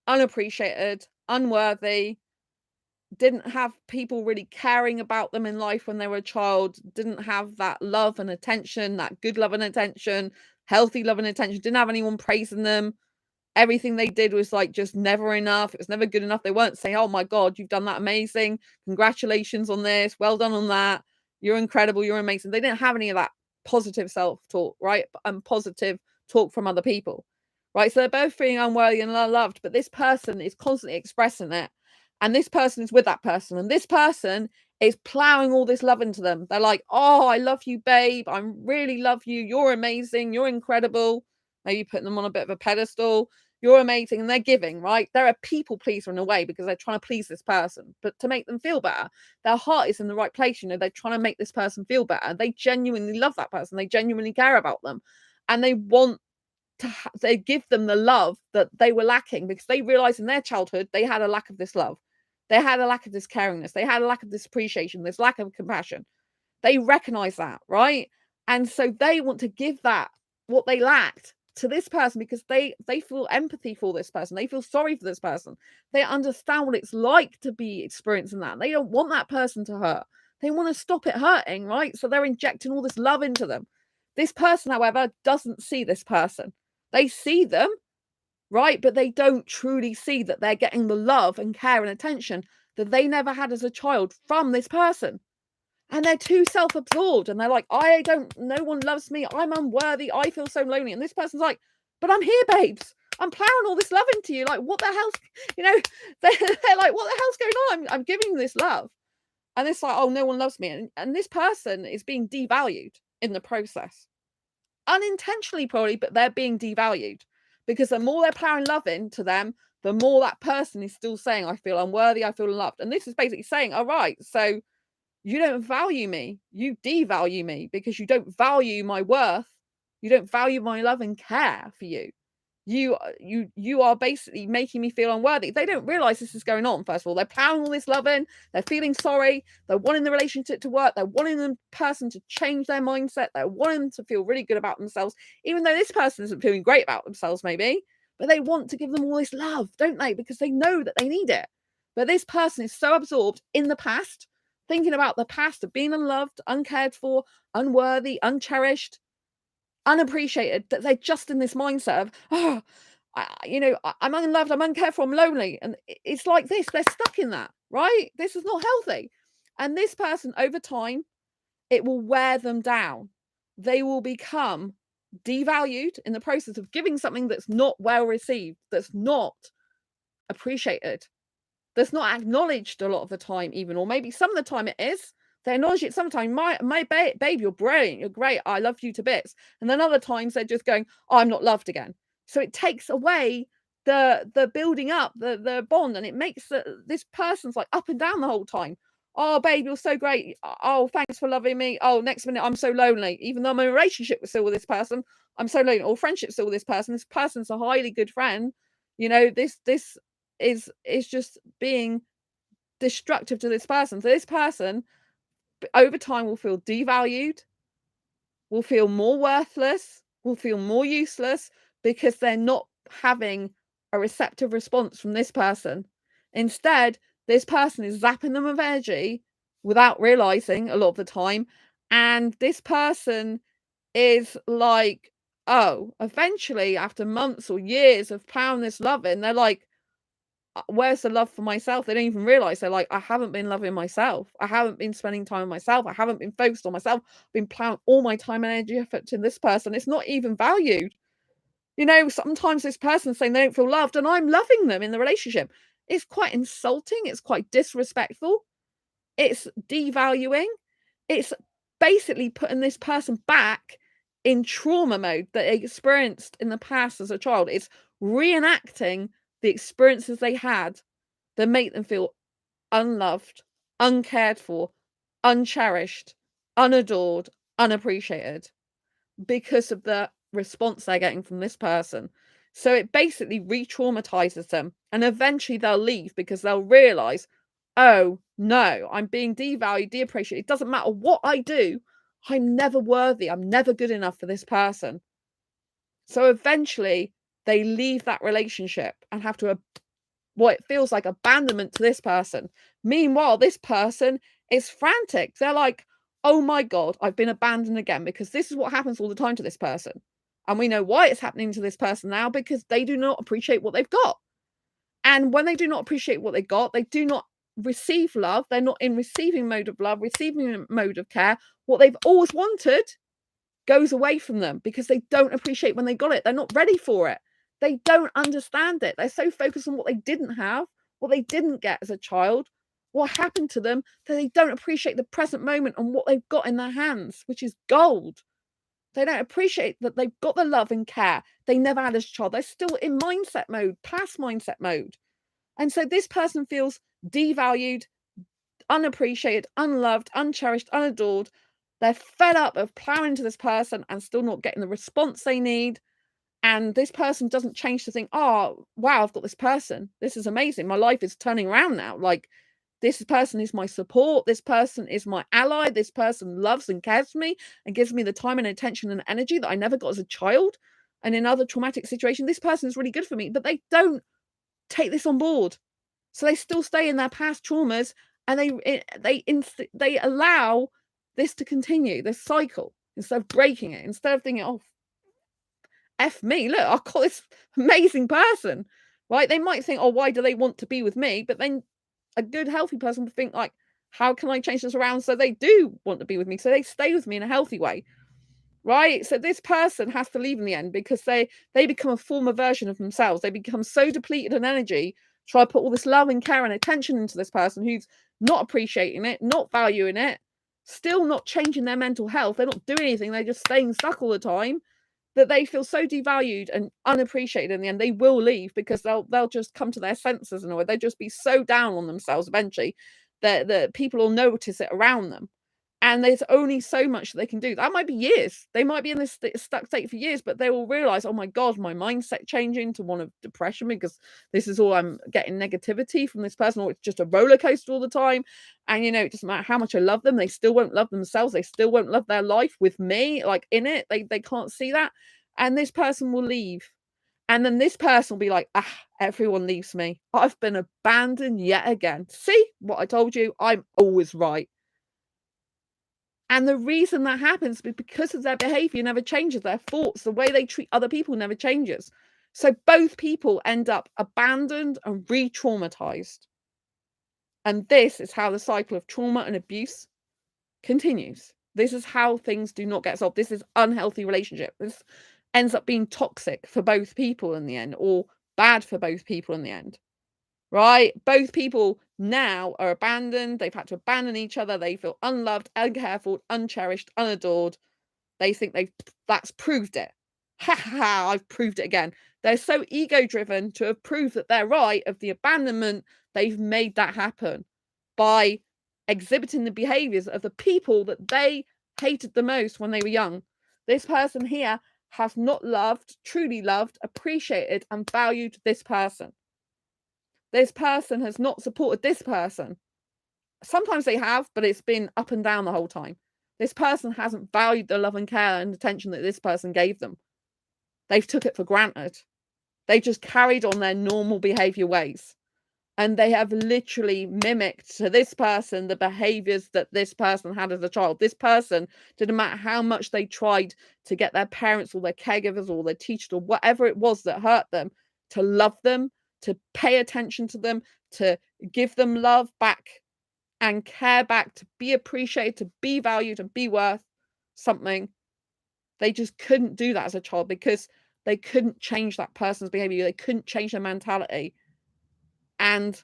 unappreciated, unworthy, didn't have people really caring about them in life when they were a child, didn't have that love and attention, that good love and attention, healthy love and attention, didn't have anyone praising them. Everything they did was like just never enough. It was never good enough. They weren't saying, oh my God, you've done that amazing. Congratulations on this. Well done on that. You're incredible. You're amazing. They didn't have any of that positive self-talk, right? And positive talk from other people, right? So they're both feeling unworthy and unloved, but this person is constantly expressing it. And this person is with that person. And this person is plowing all this love into them. They're like, oh, I love you, babe. I really love you. You're amazing. You're incredible. Maybe putting them on a bit of a pedestal. You're amazing. And they're giving, right? They're a people pleaser in a way because they're trying to please this person, but to make them feel better. Their heart is in the right place. You know, they're trying to make this person feel better. They genuinely love that person. They genuinely care about them. And they want to, they give them the love that they were lacking because they realized in their childhood, they had a lack of this love. They had a lack of this caringness. They had a lack of this appreciation, this lack of compassion. They recognize that, right? And so they want to give that, what they lacked, to this person because they feel empathy for this person. They feel sorry for this person. They understand what it's like to be experiencing that. They don't want that person to hurt. They want to stop it hurting, right? So they're injecting all this love into them. This person, however, doesn't see this person. They see them, right? But they don't truly see that they're getting the love and care and attention that they never had as a child from this person. And they're too self-absorbed and they're like, no one loves me. I'm unworthy. I feel so lonely. And this person's like, but I'm here, babes. I'm plowing all this love into you. Like, what the hell's, you know, they're like, what the hell's going on? I'm giving you this love. And it's like, oh, no one loves me. And this person is being devalued in the process. Unintentionally, probably, but they're being devalued because the more they're plowing love into them, the more that person is still saying, I feel unworthy. I feel unloved. And this is basically saying, all right, so you don't value me. You devalue me because you don't value my worth You don't value my love and care for you. You are basically making me feel unworthy. They don't realize this is going on. First of all, they're plowing all this love in, they're feeling sorry, they're wanting the relationship to work, they're wanting the person to change their mindset, they're wanting them to feel really good about themselves, even though this person isn't feeling great about themselves, maybe. But they want to give them all this love, don't they? Because they know that they need it. But this person is so absorbed in the past, thinking about the past of being unloved, uncared for, unworthy, uncherished, unappreciated, that they're just in this mindset of, oh, I'm unloved, I'm uncared for, I'm lonely. And it's like this, they're stuck in that, right? This is not healthy. And this person, over time, it will wear them down. They will become devalued in the process of giving something that's not well received, that's not appreciated, that's not acknowledged a lot of the time, even, or maybe some of the time it is. They acknowledge it sometimes. Babe, you're brilliant, you're great, I love you to bits. And then other times they're just going, oh, I'm not loved again. So it takes away the building up, the bond, and it makes this person's like up and down the whole time. Oh, babe, you're so great. Oh, thanks for loving me. Oh, next minute I'm so lonely. Even though I'm in a relationship still with this person, I'm so lonely. Or friendship still with this person. This person's a highly good friend. This is just being destructive to this person. So this person over time will feel devalued, will feel more worthless, will feel more useless, because they're not having a receptive response from this person. Instead, this person is zapping them of energy without realizing a lot of the time. And this person is like, oh, eventually, after months or years of plowing this love in, they're like, where's the love for myself? They don't even realize. They're like, I haven't been loving myself. I haven't been spending time with myself. I haven't been focused on myself. I've been plowing all my time and energy effort to this person. It's not even valued. Sometimes this person's saying they don't feel loved, and I'm loving them in the relationship. It's quite insulting. It's quite disrespectful. It's devaluing. It's basically putting this person back in trauma mode that they experienced in the past as a child. It's reenacting the experiences they had that make them feel unloved, uncared for, uncherished, unadored, unappreciated, because of the response they're getting from this person. So it basically re-traumatizes them, and eventually they'll leave because they'll realize, oh no, I'm being devalued, deappreciated. It doesn't matter what I do, I'm never worthy, I'm never good enough for this person. So eventually they leave that relationship and have to what it feels like abandonment to this person. Meanwhile, this person is frantic. They're like, oh my God, I've been abandoned again, because this is what happens all the time to this person. And we know why it's happening to this person now, because they do not appreciate what they've got. And when they do not appreciate what they got, they do not receive love. They're not in receiving mode of love, receiving mode of care. What they've always wanted goes away from them because they don't appreciate when they got it. They're not ready for it. They don't understand it. They're so focused on what they didn't have, what they didn't get as a child, what happened to them, that they don't appreciate the present moment and what they've got in their hands, which is gold. They don't appreciate that they've got the love and care they never had as a child. They're still in mindset mode, past mindset mode. And so this person feels devalued, unappreciated, unloved, uncherished, unadored. They're fed up of plowing to this person and still not getting the response they need. And this person doesn't change to think, oh, wow, I've got this person. This is amazing. My life is turning around now. Like, this person is my support. This person is my ally. This person loves and cares for me and gives me the time and attention and energy that I never got as a child. And in other traumatic situations, this person is really good for me, but they don't take this on board. So they still stay in their past traumas, and they allow this to continue, this cycle, instead of breaking it, instead of thinking, oh, F me, look, I've got this amazing person, right? They might think, oh, why do they want to be with me? But then a good, healthy person would think, like, how can I change this around so they do want to be with me? So they stay with me in a healthy way, right? So this person has to leave in the end because they become a former version of themselves. They become so depleted in energy, try to put all this love and care and attention into this person who's not appreciating it, not valuing it, still not changing their mental health. They're not doing anything. They're just staying stuck all the time, that they feel so devalued and unappreciated in the end. They will leave because they'll just come to their senses in a way. They'll just be so down on themselves eventually that people will notice it around them. And there's only so much that they can do. That might be years. They might be in this stuck state for years, but they will realize, oh my God, my mindset changing to one of depression because this is all I'm getting negativity from this person, or it's just a roller coaster all the time. And it doesn't matter how much I love them, they still won't love themselves. They still won't love their life with me, like in it. They can't see that. And this person will leave. And then this person will be like, everyone leaves me. I've been abandoned yet again. See what I told you? I'm always right. And the reason that happens is because of their behavior never changes, their thoughts, the way they treat other people never changes. So both people end up abandoned and re-traumatized. And this is how the cycle of trauma and abuse continues. This is how things do not get solved. This is unhealthy relationship. This ends up being toxic for both people in the end, or bad for both people in the end. Right? Both people now are abandoned. They've had to abandon each other. They feel unloved, uncared for, uncherished, unadored. They think that's proved it. Ha ha ha, I've proved it again. They're so ego driven to have proved that they're right of the abandonment. They've made that happen by exhibiting the behaviors of the people that they hated the most when they were young. This person here has not loved, truly loved, appreciated, and valued this person. This person has not supported this person. Sometimes they have, but it's been up and down the whole time. This person hasn't valued the love and care and attention that this person gave them. They've took it for granted. They just carried on their normal behavior ways. And they have literally mimicked to this person the behaviors that this person had as a child. This person, didn't matter how much they tried to get their parents or their caregivers or their teachers or whatever it was that hurt them to love them, to pay attention to them, to give them love back and care back, to be appreciated, to be valued and be worth something. They just couldn't do that as a child because they couldn't change that person's behavior. They couldn't change their mentality. And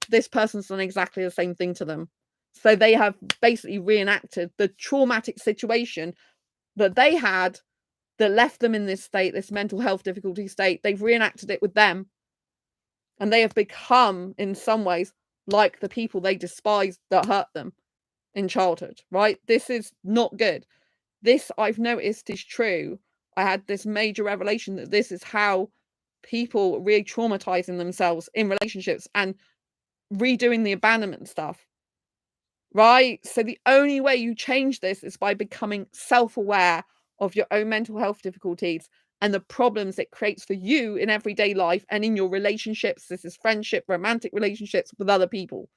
this person's done exactly the same thing to them. So they have basically reenacted the traumatic situation that they had that left them in this state, this mental health difficulty state. They've reenacted it with them. And they have become, in some ways, like the people they despised that hurt them in childhood, right? This is not good. This, I've noticed, is true. I had this major revelation that this is how people re-traumatizing themselves in relationships and redoing the abandonment stuff, right? So the only way you change this is by becoming self-aware of your own mental health difficulties and the problems it creates for you in everyday life and in your relationships. This is friendship, romantic relationships with other people.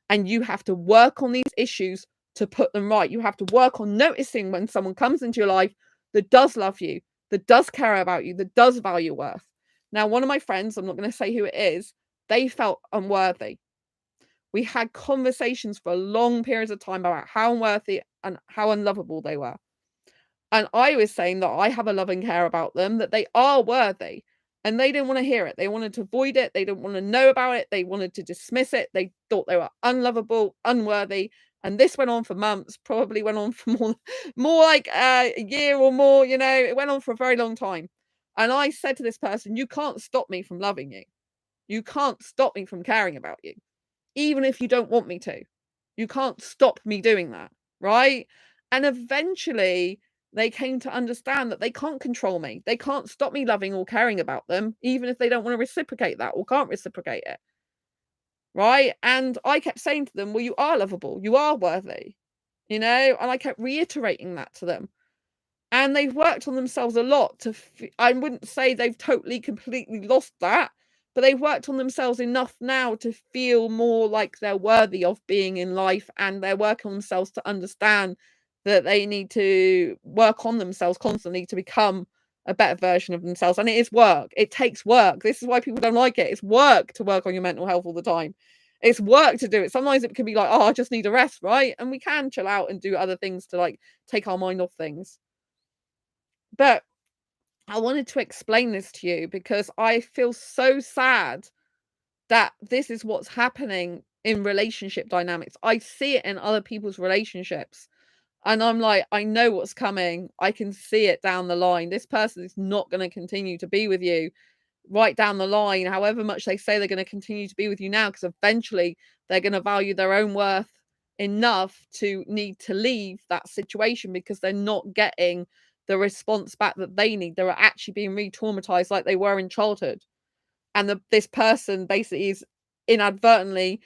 And you have to work on these issues to put them right. You have to work on noticing when someone comes into your life that does love you, that does care about you, that does value your worth. Now, one of my friends, I'm not going to say who it is, they felt unworthy. We had conversations for long periods of time about how unworthy and how unlovable they were. And I was saying that I have a love and care about them, that they are worthy. And they didn't want to hear it. They wanted to avoid it. They didn't want to know about it. They wanted to dismiss it. They thought they were unlovable, unworthy. And this went on for months, probably went on for more like a year or more, it went on for a very long time. And I said to this person, you can't stop me from loving you. You can't stop me from caring about you. Even if you don't want me to. You can't stop me doing that, right? And eventually they came to understand that they can't control me. They can't stop me loving or caring about them, even if they don't want to reciprocate that or can't reciprocate it. Right? And I kept saying to them, well, you are lovable. You are worthy, and I kept reiterating that to them. And they've worked on themselves a lot I wouldn't say they've totally, completely lost that, but they've worked on themselves enough now to feel more like they're worthy of being in life, and they're working on themselves to understand that they need to work on themselves constantly to become a better version of themselves. And it is work. It takes work. This is why people don't like it. It's work to work on your mental health all the time. It's work to do it. Sometimes it can be like, oh, I just need a rest, right? And we can chill out and do other things to like take our mind off things. But I wanted to explain this to you because I feel so sad that this is what's happening in relationship dynamics. I see it in other people's relationships. And I'm like, I know what's coming. I can see it down the line. This person is not going to continue to be with you right down the line, however much they say they're going to continue to be with you now, because eventually they're going to value their own worth enough to need to leave that situation because they're not getting the response back that they need. They're actually being re-traumatized like they were in childhood. And this person basically is inadvertently,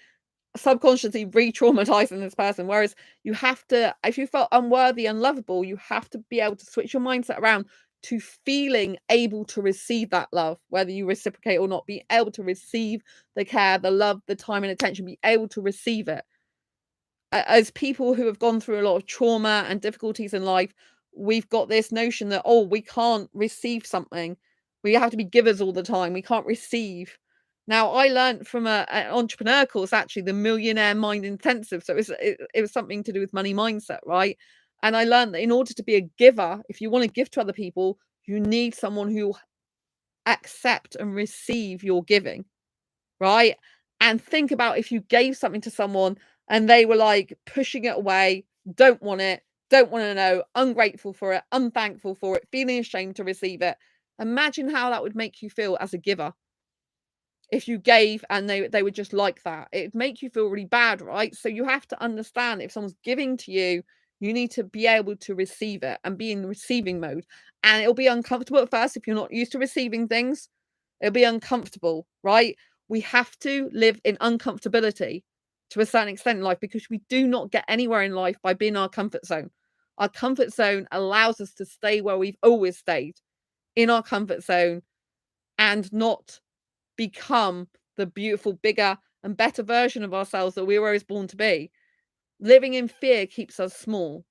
subconsciously re-traumatizing this person. Whereas you have to, if you felt unworthy, unlovable, you have to be able to switch your mindset around to feeling able to receive that love, whether you reciprocate or not. Be able to receive the care, the love, the time and attention, be able to receive it. As people who have gone through a lot of trauma and difficulties in life, we've got this notion that, oh, we can't receive something. We have to be givers all the time. We can't receive. Now, I learned from an entrepreneur course, actually, the Millionaire Mind Intensive. So it was something to do with money mindset, right? And I learned that in order to be a giver, if you want to give to other people, you need someone who will accept and receive your giving, right? And think about if you gave something to someone and they were like pushing it away, don't want it, don't want to know, ungrateful for it, unthankful for it, feeling ashamed to receive it. Imagine how that would make you feel as a giver if you gave and they were just like that. It'd make you feel really bad, right? So you have to understand, if someone's giving to you, you need to be able to receive it and be in receiving mode. And it'll be uncomfortable at first if you're not used to receiving things. It'll be uncomfortable, right? We have to live in uncomfortability to a certain extent in life, because we do not get anywhere in life by being in our comfort zone. Our comfort zone allows us to stay where we've always stayed, in our comfort zone, and not become the beautiful, bigger and better version of ourselves that we were always born to be. Living in fear keeps us small.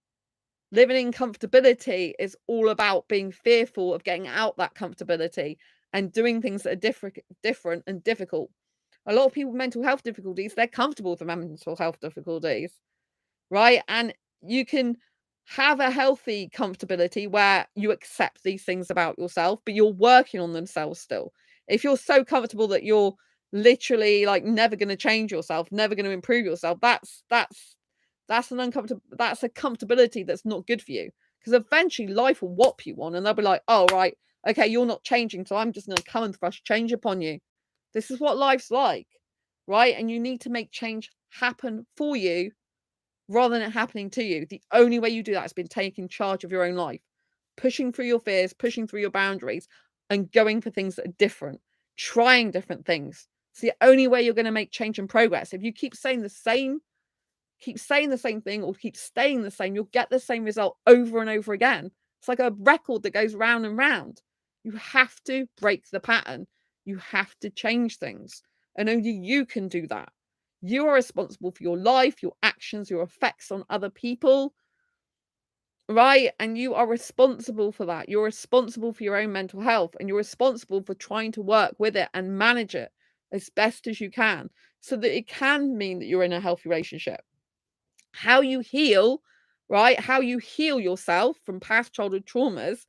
Living in comfortability is all about being fearful of getting out that comfortability and doing things that are different and difficult. A lot of people with mental health difficulties, they're comfortable with the mental health difficulties, right? And you can have a healthy comfortability where you accept these things about yourself, but you're working on themselves still. If you're so comfortable that you're literally like never going to change yourself, never going to improve yourself, that's an uncomfortable, that's a comfortability that's not good for you. Because eventually life will whop you on and they'll be like, oh, right, okay, you're not changing, so I'm just going to come and thrust change upon you. This is what life's like, right? And you need to make change happen for you rather than it happening to you. The only way you do that has been taking charge of your own life, pushing through your fears, pushing through your boundaries, and going for things that are different, trying different things. It's the only way you're going to make change and progress. If you keep saying the same thing, or keep staying the same, you'll get the same result over and over again. It's like a record that goes round and round. You have to break the pattern. You have to change things. And only you can do that. You are responsible for your life, your actions, your effects on other people, right? And you are responsible for that. You're responsible for your own mental health, and you're responsible for trying to work with it and manage it as best as you can, so that it can mean that you're in a healthy relationship. How you heal, right? How you heal yourself from past childhood traumas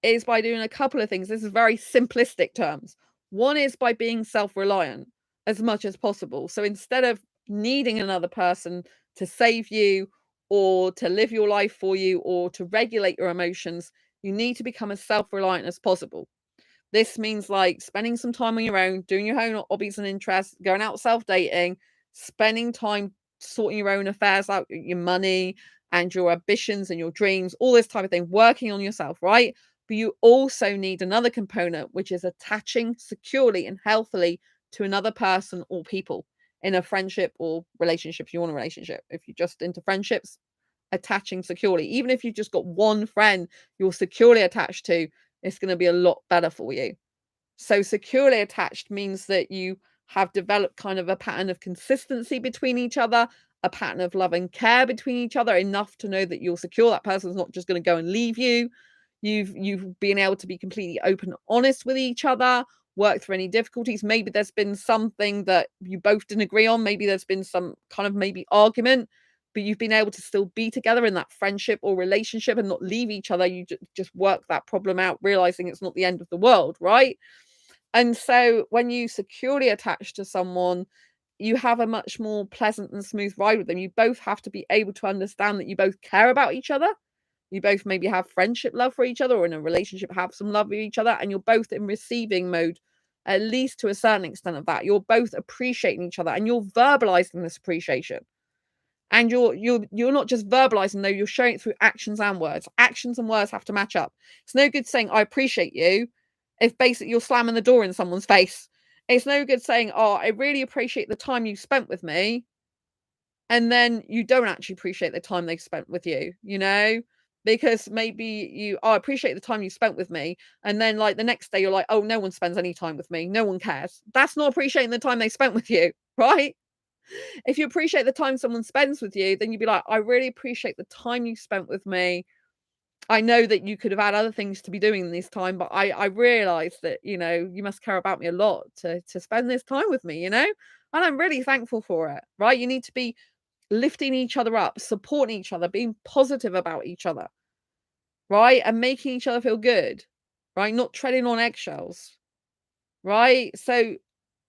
is by doing a couple of things. This is very simplistic terms. One is by being self-reliant as much as possible. So instead of needing another person to save you or to live your life for you or to regulate your emotions, you need to become as self-reliant as possible. This means like spending some time on your own, doing your own hobbies and interests, going out self-dating, spending time sorting your own affairs out, your money and your ambitions and your dreams, all this type of thing, working on yourself, right? But you also need another component, which is attaching securely and healthily to another person or people in a friendship or relationship. If you want a relationship, if you're just into friendships, attaching securely. Even if you've just got one friend you're securely attached to, it's going to be a lot better for you. So securely attached means that you have developed kind of a pattern of consistency between each other, a pattern of love and care between each other, enough to know that you're secure. That person's not just going to go and leave you. You've been able to be completely open and honest with each other, work through any difficulties. Maybe there's been something that you both didn't agree on. Maybe there's been some kind of maybe argument, but you've been able to still be together in that friendship or relationship and not leave each other. You just work that problem out, realizing it's not the end of the world, right? And so when you securely attach to someone, you have a much more pleasant and smooth ride with them. You both have to be able to understand that you both care about each other. You both maybe have friendship love for each other, or in a relationship have some love for each other, and you're both in receiving mode, at least to a certain extent of that. You're both appreciating each other and you're verbalizing this appreciation. And you're not just verbalizing, though, you're showing it through actions and words. Actions and words have to match up. It's no good saying I appreciate you if basically you're slamming the door in someone's face. It's no good saying, "Oh, I really appreciate the time you spent with me," and then you don't actually appreciate the time they spent with you, you know? Because maybe I appreciate the time you spent with me, and then, like, the next day you're like, "Oh, no one spends any time with me. No one cares." That's not appreciating the time they spent with you, right? If you appreciate the time someone spends with you, then you'd be like, "I really appreciate the time you spent with me. I know that you could have had other things to be doing in this time, but I realize that, you must care about me a lot to spend this time with me, you know? And I'm really thankful for it." Right? You need to be lifting each other up, supporting each other, being positive about each other, right? And making each other feel good, right? Not treading on eggshells, right? So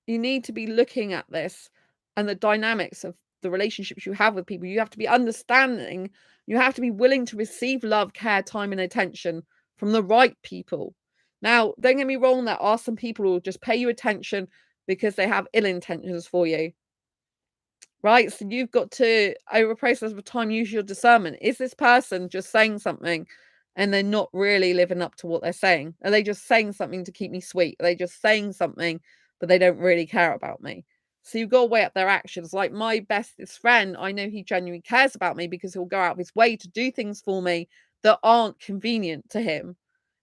you need to be looking at this and the dynamics of the relationships you have with people. You have to be understanding. You have to be willing to receive love, care, time, and attention from the right people. Now, don't get me wrong, there are some people who will just pay you attention because they have ill intentions for you, right? So you've got to, over a process of time, use your discernment. Is this person just saying something and they're not really living up to what they're saying? Are they just saying something to keep me sweet? Are they just saying something, but they don't really care about me? So you've got to weigh up their actions. Like my bestest friend, I know he genuinely cares about me because he'll go out of his way to do things for me that aren't convenient to him.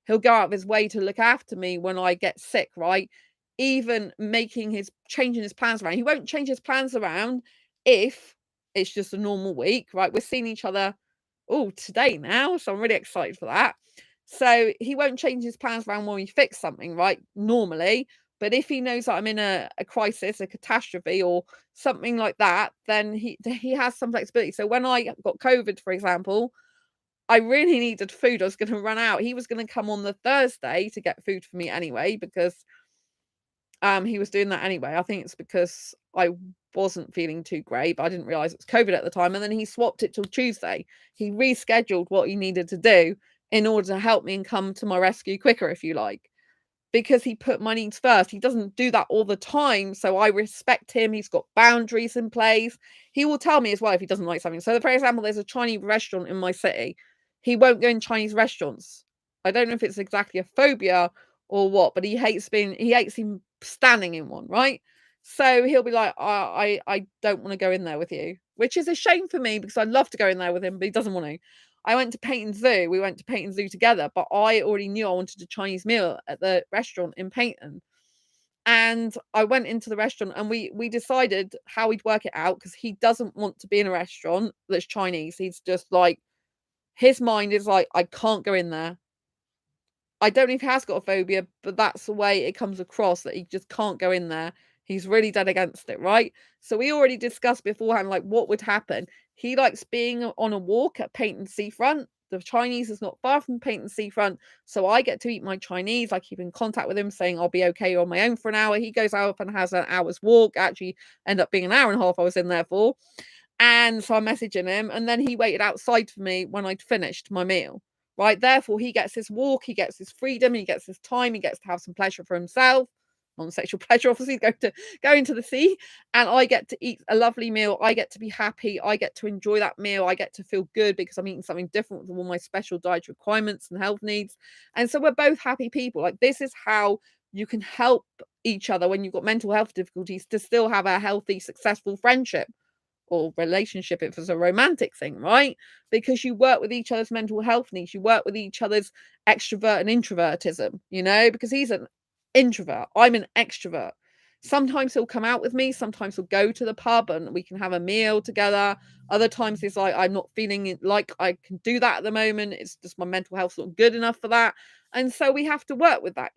He'll go out of his way to look after me when I get sick, right? Even changing his plans around. He won't change his plans around if it's just a normal week, right? We're seeing each other, today now, so I'm really excited for that. So he won't change his plans around when we fix something, right? Normally. But if he knows that I'm in a crisis, a catastrophe, or something like that, then he has some flexibility. So when I got COVID, for example, I really needed food. I was going to run out. He was going to come on the Thursday to get food for me anyway, because he was doing that anyway. I think it's because I wasn't feeling too great, but I didn't realize it was COVID at the time. And then he swapped it till Tuesday. He rescheduled what he needed to do in order to help me and come to my rescue quicker, if you like, because he put my needs first. He doesn't do that all the time, so I respect him. He's got boundaries in place. He will tell me as well if he doesn't like something. So, for example, there's a Chinese restaurant in my city. He won't go in Chinese restaurants. I don't know if it's exactly a phobia or what, but he hates him standing in one, right? So he'll be like, I don't want to go in there with you, which is a shame for me because I'd love to go in there with him, but he doesn't want to. I went to Peyton Zoo. We went to Peyton Zoo together, but I already knew I wanted a Chinese meal at the restaurant in Peyton. And I went into the restaurant and we decided how we'd work it out because he doesn't want to be in a restaurant that's Chinese. He's just like, his mind is like, I can't go in there. I don't know if he has got a phobia, but that's the way it comes across, that he just can't go in there. He's really dead against it, right? So we already discussed beforehand, like, what would happen. He likes being on a walk at Peyton Seafront. The Chinese is not far from Peyton Seafront, so I get to eat my Chinese. I keep in contact with him, saying I'll be okay on my own for an hour. He goes out and has an hour's walk. Actually, end up being an hour and a half I was in there for. And so I'm messaging him, and then he waited outside for me when I'd finished my meal. Right, therefore, he gets his walk, he gets his freedom, he gets his time, he gets to have some pleasure for himself. Non-sexual pleasure, obviously, going to the sea, and I get to eat a lovely meal. I get to be happy. I get to enjoy that meal. I get to feel good because I'm eating something different with all my special dietary requirements and health needs. And so we're both happy people. Like, this is how you can help each other when you've got mental health difficulties to still have a healthy, successful friendship or relationship if it's a romantic thing, right? Because you work with each other's mental health needs, you work with each other's extrovert and introvertism, because he's an introvert, I'm an extrovert. Sometimes he'll come out with me, sometimes he'll go to the pub and we can have a meal together. Other times he's like, I'm not feeling like I can do that at the moment. It's just my mental health's not good enough for that. And so we have to work with that.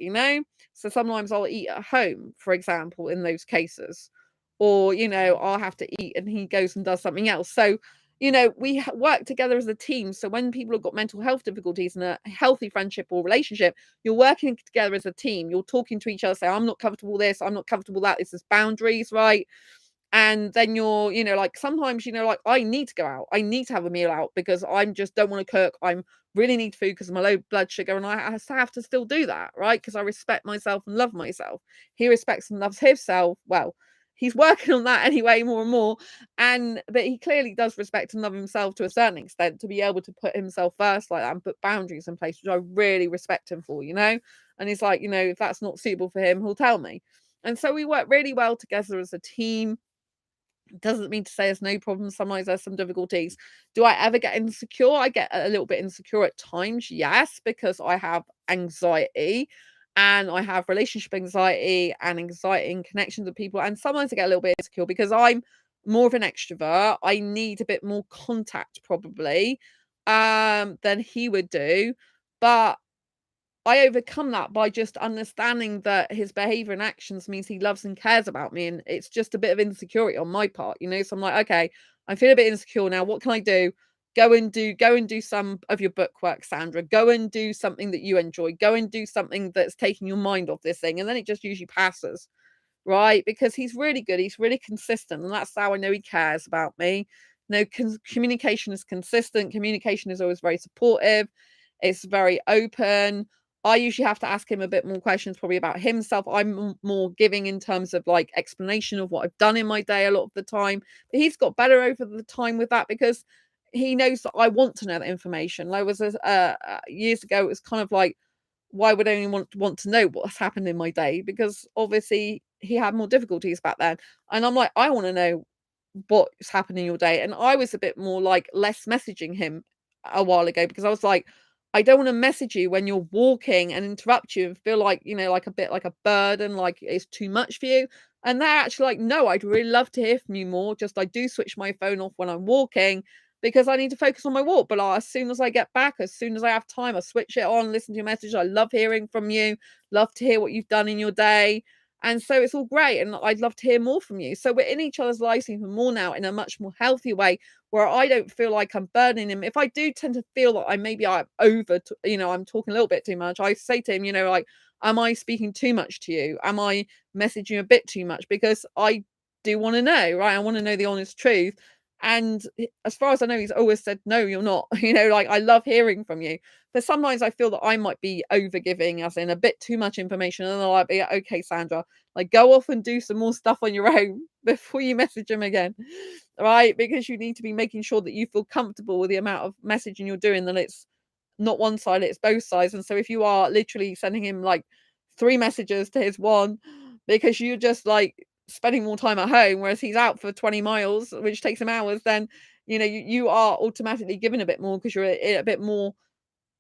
So sometimes I'll eat at home, for example, in those cases, or I'll have to eat and he goes and does something else. So we work together as a team. So when people have got mental health difficulties in a healthy friendship or relationship, you're working together as a team. You're talking to each other, say, I'm not comfortable with this, I'm not comfortable with that, this is boundaries, right? And then you're like, sometimes like, I need to go out, I need to have a meal out because I'm just don't want to cook, I'm really need food because of my low blood sugar, and I have to still do that, right? Because I respect myself and love myself. He respects and loves himself. Well, he's working on that anyway more and more. And but he clearly does respect and love himself to a certain extent to be able to put himself first like that and put boundaries in place, which I really respect him for, you know. And he's like, you know, if that's not suitable for him, he'll tell me. And so we work really well together as a team. Doesn't mean to say there's no problems. Sometimes there's some difficulties. Do I ever get insecure? I get a little bit insecure at times, yes, because I have anxiety and I have relationship anxiety and anxiety in connections with people. And sometimes I get a little bit insecure because I'm more of an extrovert. I need a bit more contact probably than he would do. But I overcome that by just understanding that his behavior and actions means he loves and cares about me, and it's just a bit of insecurity on my part, you know? So I'm like, "Okay, I feel a bit insecure now. What can I do? Go and do some of your book work, Sandra. Go and do something that you enjoy. Go and do something that's taking your mind off this thing." And then it just usually passes, right? Because he's really good. He's really consistent, and that's how I know he cares about me. No, communication is consistent. Communication is always very supportive. It's very open. I usually have to ask him a bit more questions probably about himself. I'm more giving in terms of like explanation of what I've done in my day a lot of the time. But he's got better over the time with that because he knows that I want to know that information. Like was years ago, it was kind of like, why would anyone want to know what's happened in my day? Because obviously he had more difficulties back then. And I'm like, I want to know what's happened in your day. And I was a bit more like less messaging him a while ago because I was like, I don't want to message you when you're walking and interrupt you and feel like, you know, like a bit like a burden, like it's too much for you. And they're actually like, no, I'd really love to hear from you more. Just I do switch my phone off when I'm walking because I need to focus on my walk. But as soon as I get back, as soon as I have time, I switch it on, listen to your message. I love hearing from you, love to hear what you've done in your day. And so it's all great. And I'd love to hear more from you. So we're in each other's lives even more now in a much more healthy way where I don't feel like I'm burdening him. If I do tend to feel that I'm over, you know, I'm talking a little bit too much, I say to him, you know, like, am I speaking too much to you? Am I messaging a bit too much? Because I do want to know, right? I want to know the honest truth. And as far as I know, he's always said, no, you're not. You know, like, I love hearing from you. But sometimes I feel that I might be over giving, as in a bit too much information. And I'll be like, okay, Sandra, like go off and do some more stuff on your own before you message him again. Right? Because you need to be making sure that you feel comfortable with the amount of messaging you're doing, that it's not one side, it's both sides. And so if you are literally sending him like 3 messages to his 1 because you're just like spending more time at home, whereas he's out for 20 miles, which takes him hours, then you know you are automatically giving a bit more because you're a bit more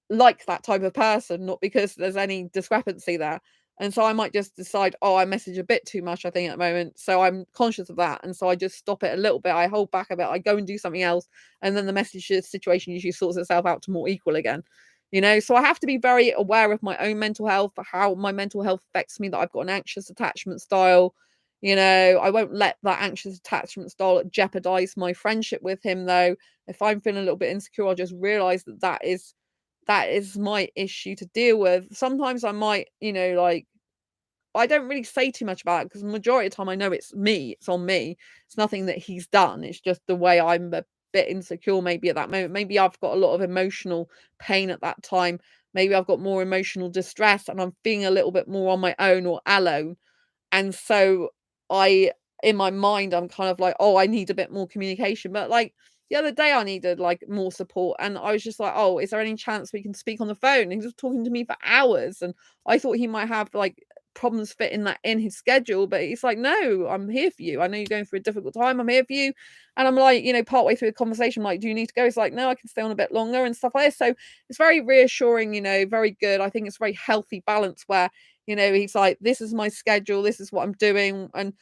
like that type of person, not because there's any discrepancy there. And so I might just decide, oh, I message a bit too much, I think, at the moment. So I'm conscious of that. And so I just stop it a little bit. I hold back a bit. I go and do something else. And then the message situation usually sorts itself out to more equal again. You know, so I have to be very aware of my own mental health, how my mental health affects me, that I've got an anxious attachment style. You know, I won't let that anxious attachment style jeopardize my friendship with him, though. If I'm feeling a little bit insecure, I'll just realize that that is my issue to deal with. Sometimes I might, you know, like I don't really say too much about it because the majority of the time I know it's me, it's on me. It's nothing that he's done. It's just the way I'm a bit insecure maybe at that moment. Maybe I've got a lot of emotional pain at that time. Maybe I've got more emotional distress and I'm feeling a little bit more on my own or alone. And so I in my mind, I'm kind of like, "Oh, I need a bit more communication." But, like, the other day I needed, like, more support, and I was just like, "Oh, is there any chance we can speak on the phone?" And he was talking to me for hours, and I thought he might have, like, problems fitting that in his schedule, but he's like, "No, I'm here for you. I know you're going through a difficult time. I'm here for you." And I'm like, you know, partway through the conversation, I'm like, "Do you need to go?" He's like, "No, I can stay on a bit longer," and stuff like this. So it's very reassuring, you know, very good. I think it's a very healthy balance where you know, he's like, "This is my schedule, this is what I'm doing," and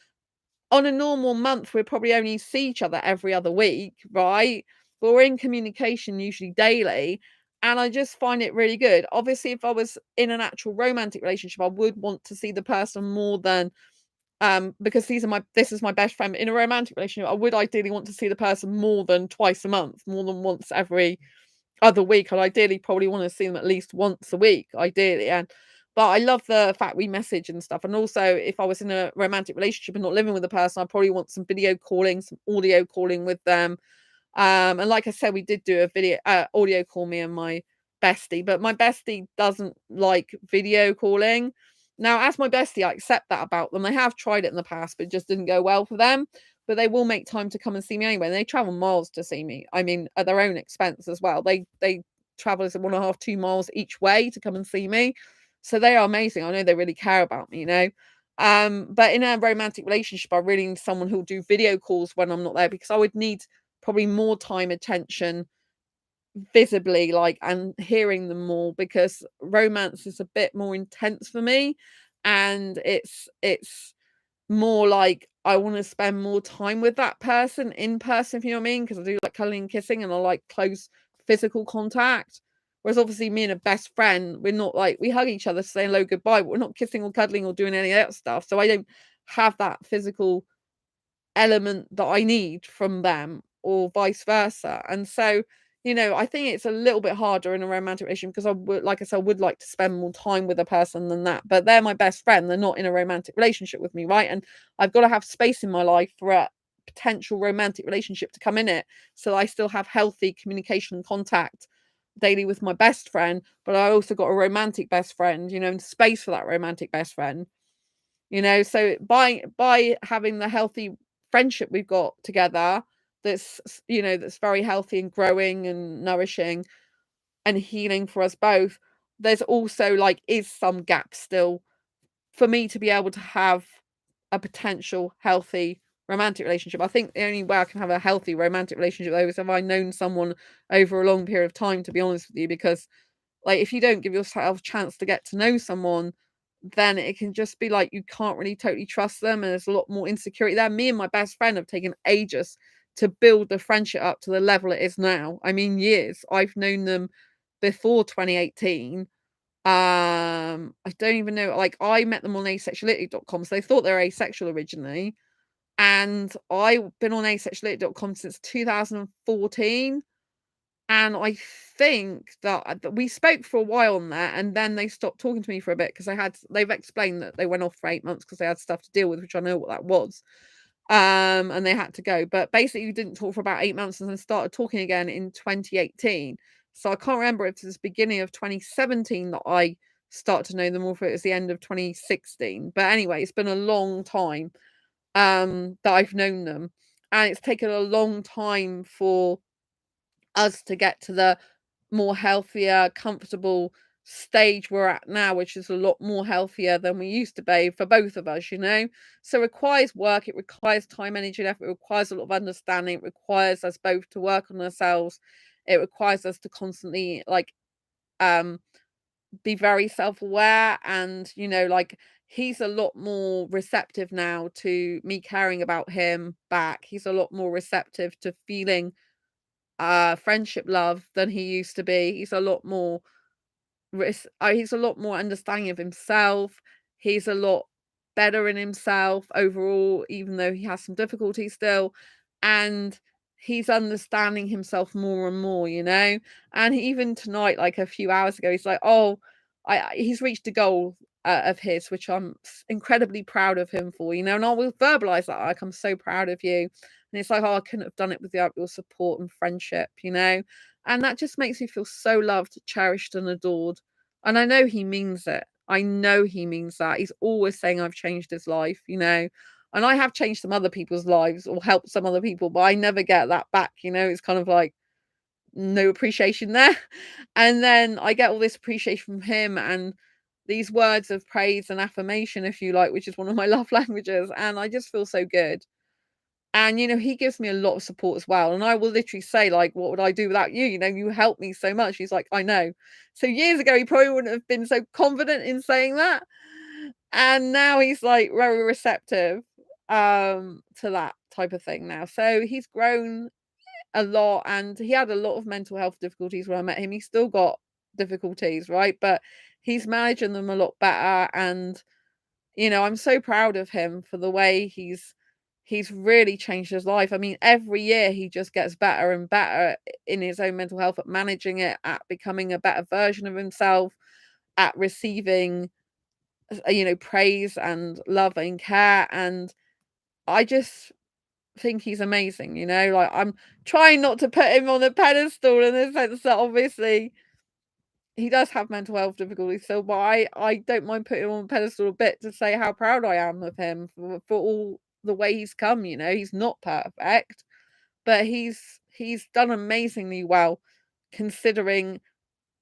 on a normal month, we probably only see each other every other week, right? But we're in communication usually daily, and I just find it really good. Obviously, if I was in an actual romantic relationship, I would want to see the person more than because this is my best friend. In a romantic relationship, I would ideally want to see the person more than twice a month, more than once every other week. I'd ideally probably want to see them at least once a week, ideally. And but I love the fact we message and stuff. And also, if I was in a romantic relationship and not living with a person, I probably want some video calling, some audio calling with them. And like I said, we did do a audio call, me and my bestie, but my bestie doesn't like video calling. Now, as my bestie, I accept that about them. They have tried it in the past, but it just didn't go well for them. But they will make time to come and see me anyway. And they travel miles to see me. I mean, at their own expense as well. They travel as 1.5, 2 miles each way to come and see me. So they are amazing. I know they really care about me, you know. But in a romantic relationship, I really need someone who'll do video calls when I'm not there, because I would need probably more time, attention, visibly, like, and hearing them more, because romance is a bit more intense for me, and it's more like I want to spend more time with that person in person, if you know what I mean, because I do like cuddling and kissing, and I like close physical contact. Whereas obviously me and a best friend, we're not like, we hug each other, say hello, goodbye, but we're not kissing or cuddling or doing any of that stuff. So I don't have that physical element that I need from them, or vice versa. And so, you know, I think it's a little bit harder in a romantic relationship, because I would, like I said, I would like to spend more time with a person than that. But they're my best friend. They're not in a romantic relationship with me, right? And I've got to have space in my life for a potential romantic relationship to come in it. So I still have healthy communication and contact daily with my best friend, but I also got a romantic best friend, you know, and space for that romantic best friend. You know, so by having the healthy friendship we've got together, you know, that's very healthy and growing and nourishing and healing for us both, there's also like is some gap still for me to be able to have a potential healthy romantic relationship. I think the only way I can have a healthy romantic relationship though is if I've known someone over a long period of time, to be honest with you, because like, if you don't give yourself a chance to get to know someone, then it can just be like you can't really totally trust them, and there's a lot more insecurity there. Me and my best friend have taken ages to build the friendship up to the level it is now. I mean, years. I've known them before 2018. I don't even know. Like, I met them on asexuality.com, so they thought they were asexual originally, and I've been on asexuality.com since 2014. And I think that we spoke for a while on there, and then they stopped talking to me for a bit, because they've explained that they went off for 8 months because they had stuff to deal with, which I know what that was. And they had to go. But basically we didn't talk for about 8 months, and then started talking again in 2018. So I can't remember if it was the beginning of 2017 that I started to know them, or if it was the end of 2016. But anyway, it's been a long time that I've known them. And it's taken a long time for us to get to the more healthier, comfortable stage we're at now, which is a lot more healthier than we used to be for both of us, you know. So it requires work, it requires time, energy, and effort, it requires a lot of understanding, it requires us both to work on ourselves, it requires us to constantly like um be very self-aware. And you know, like, he's a lot more receptive now to me caring about him back. He's a lot more receptive to feeling friendship love than he used to be. He's a lot more understanding of himself. He's a lot better in himself overall, even though he has some difficulties still. And he's understanding himself more and more, you know. And even tonight, like a few hours ago, he's like, "Oh, he's reached a goal of his, which I'm incredibly proud of him for, you know." And I will verbalize that, like, "I'm so proud of you." And it's like, "Oh, I couldn't have done it without your support and friendship," you know. And that just makes me feel so loved, cherished, and adored. And I know he means it. I know he means that. He's always saying I've changed his life, you know. And I have changed some other people's lives or helped some other people, but I never get that back, you know. It's kind of like no appreciation there. And then I get all this appreciation from him, and these words of praise and affirmation, if you like, which is one of my love languages. And I just feel so good. And, you know, he gives me a lot of support as well. And I will literally say, like, "What would I do without you? You know, you helped me so much." He's like, "I know." So years ago, he probably wouldn't have been so confident in saying that. And now he's like very receptive to that type of thing now. So he's grown a lot, and he had a lot of mental health difficulties when I met him. He's still got difficulties, right? But he's managing them a lot better. And you know, I'm so proud of him for the way he's really changed his life. I mean, every year he just gets better and better in his own mental health, at managing it, at becoming a better version of himself, at receiving, you know, praise and love and care. And I just think he's amazing, you know. Like, I'm trying not to put him on a pedestal in the sense that obviously he does have mental health difficulties, so I don't mind putting him on a pedestal a bit to say how proud I am of him for all the way he's come, you know? He's not perfect, but he's done amazingly well considering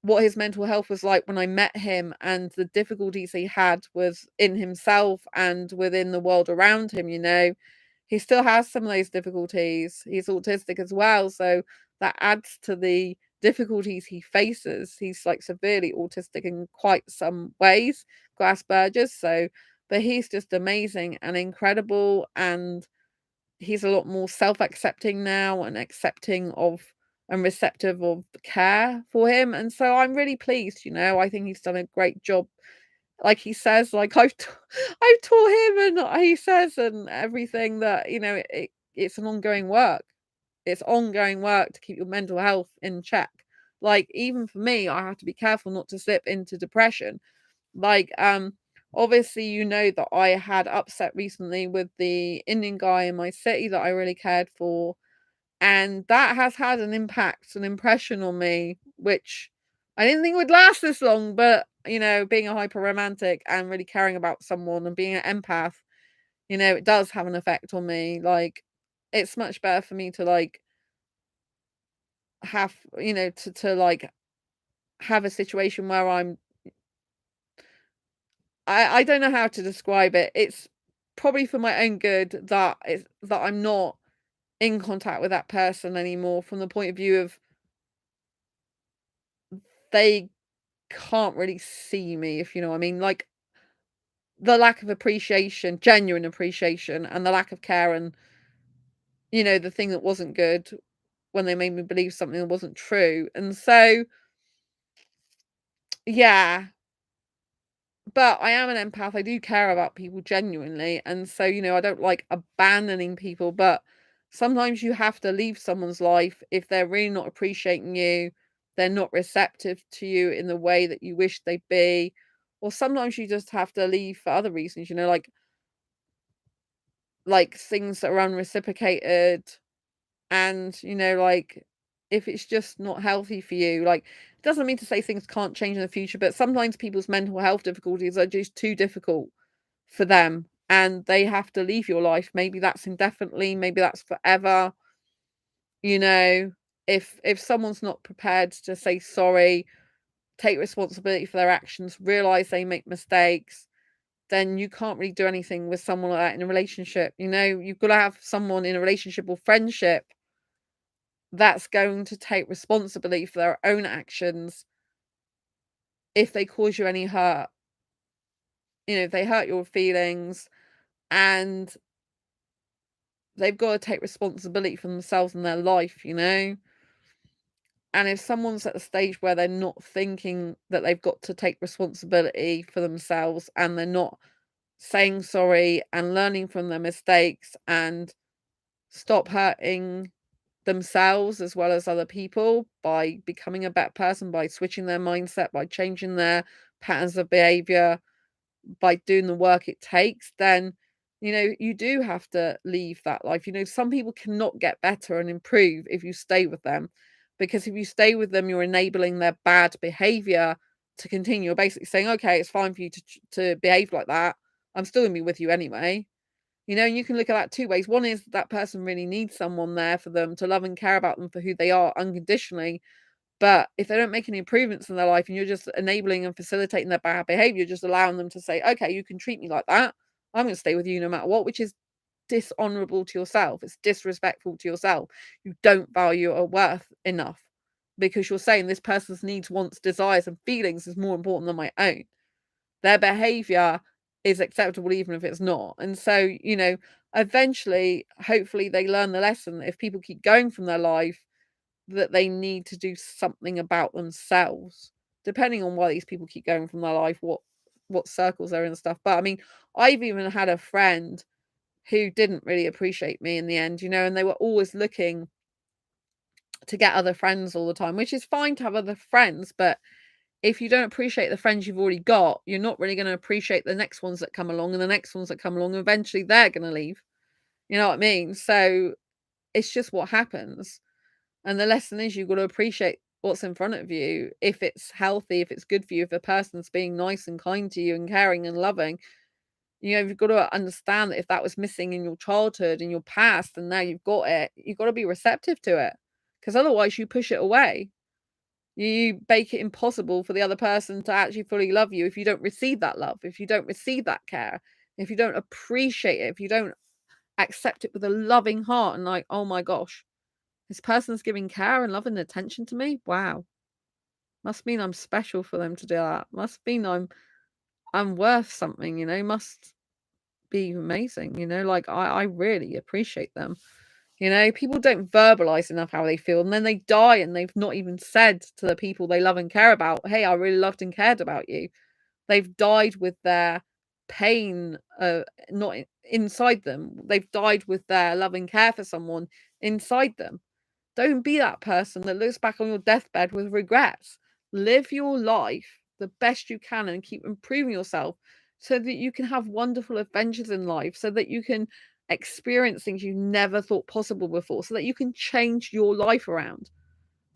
what his mental health was like when I met him and the difficulties he had was in himself and within the world around him, you know. He still has some of those difficulties. He's autistic as well, so that adds to the difficulties he faces. He's like severely autistic in quite some ways, got Asperger's, so but he's just amazing and incredible, and he's a lot more self-accepting now and accepting of and receptive of the care for him, and so I'm really pleased, you know. I think he's done a great job. Like he says, like, I've taught him, and he says and everything that, you know, it's an ongoing work. It's ongoing work to keep your mental health in check. Like, even for me, I have to be careful not to slip into depression. Like, obviously, you know that I had upset recently with the Indian guy in my city that I really cared for, and that has had an impact, an impression on me, which I didn't think would last this long, but, you know, being a hyper romantic and really caring about someone and being an empath, you know, it does have an effect on me. Like, it's much better for me to, like, have, you know, like, have a situation where I don't know how to describe it. It's probably for my own good that I'm not in contact with that person anymore from the point of view of they can't really see me, if you know what I mean. Like, the lack of appreciation, genuine appreciation, and the lack of care and, you know, the thing that wasn't good when they made me believe something that wasn't true. And so, yeah, but I am an empath. I do care about people genuinely. And so, you know, I don't like abandoning people, but sometimes you have to leave someone's life if they're really not appreciating you, they're not receptive to you in the way that you wish they'd be. Or sometimes you just have to leave for other reasons, you know, like things that are unreciprocated, and, you know, like, if it's just not healthy for you, like, it doesn't mean to say things can't change in the future, but sometimes people's mental health difficulties are just too difficult for them and they have to leave your life. Maybe that's indefinitely, maybe that's forever, you know. If someone's not prepared to say sorry, take responsibility for their actions, realize they make mistakes, then you can't really do anything with someone like that in a relationship. You know, you've got to have someone in a relationship or friendship that's going to take responsibility for their own actions if they cause you any hurt. You know, if they hurt your feelings, and they've got to take responsibility for themselves and their life, you know? And if someone's at the stage where they're not thinking that they've got to take responsibility for themselves and they're not saying sorry and learning from their mistakes and stop hurting themselves as well as other people by becoming a better person, by switching their mindset, by changing their patterns of behavior, by doing the work it takes, then, you know, you do have to leave that life. You know, some people cannot get better and improve if you stay with them, because if you stay with them, you're enabling their bad behavior to continue. You're basically saying, okay, it's fine for you to behave like that. I'm still gonna be with you anyway. You know, and you can look at that two ways. One is that person really needs someone there for them to love and care about them for who they are unconditionally. But if they don't make any improvements in their life and you're just enabling and facilitating their bad behavior, just allowing them to say, okay, you can treat me like that. I'm going to stay with you no matter what, which is dishonorable to yourself. It's disrespectful to yourself. You don't value your worth enough because you're saying this person's needs, wants, desires, and feelings is more important than my own. Their behavior is acceptable even if it's not. And so, you know, eventually, hopefully, they learn the lesson that if people keep going from their life, that they need to do something about themselves, depending on why these people keep going from their life, what circles they're in and stuff. But I mean, I've even had a friend who didn't really appreciate me in the end, you know, and they were always looking to get other friends all the time, which is fine to have other friends, but if you don't appreciate the friends you've already got, you're not really going to appreciate the next ones that come along and the next ones that come along, and eventually they're going to leave. You know what I mean? So it's just what happens. And the lesson is you've got to appreciate what's in front of you, if it's healthy, if it's good for you, if a person's being nice and kind to you and caring and loving, you've got to understand that if that was missing in your childhood, in your past, and now you've got it, you've got to be receptive to it. Because otherwise you push it away. You make it impossible for the other person to actually fully love you if you don't receive that love, if you don't receive that care, if you don't appreciate it, if you don't accept it with a loving heart and like, oh my gosh, this person's giving care and love and attention to me. Wow. Must mean I'm special for them to do that. Must mean I'm worth something, must be amazing, like I really appreciate them. People don't verbalize enough how they feel, and then they die and they've not even said to the people they love and care about, hey, I really loved and cared about you. They've died with their pain, not inside them. They've died with their love and care for someone inside them. Don't be that person that looks back on your deathbed with regrets. Live your life the best you can and keep improving yourself so that you can have wonderful adventures in life, so that you can experience things you never thought possible before, so that you can change your life around.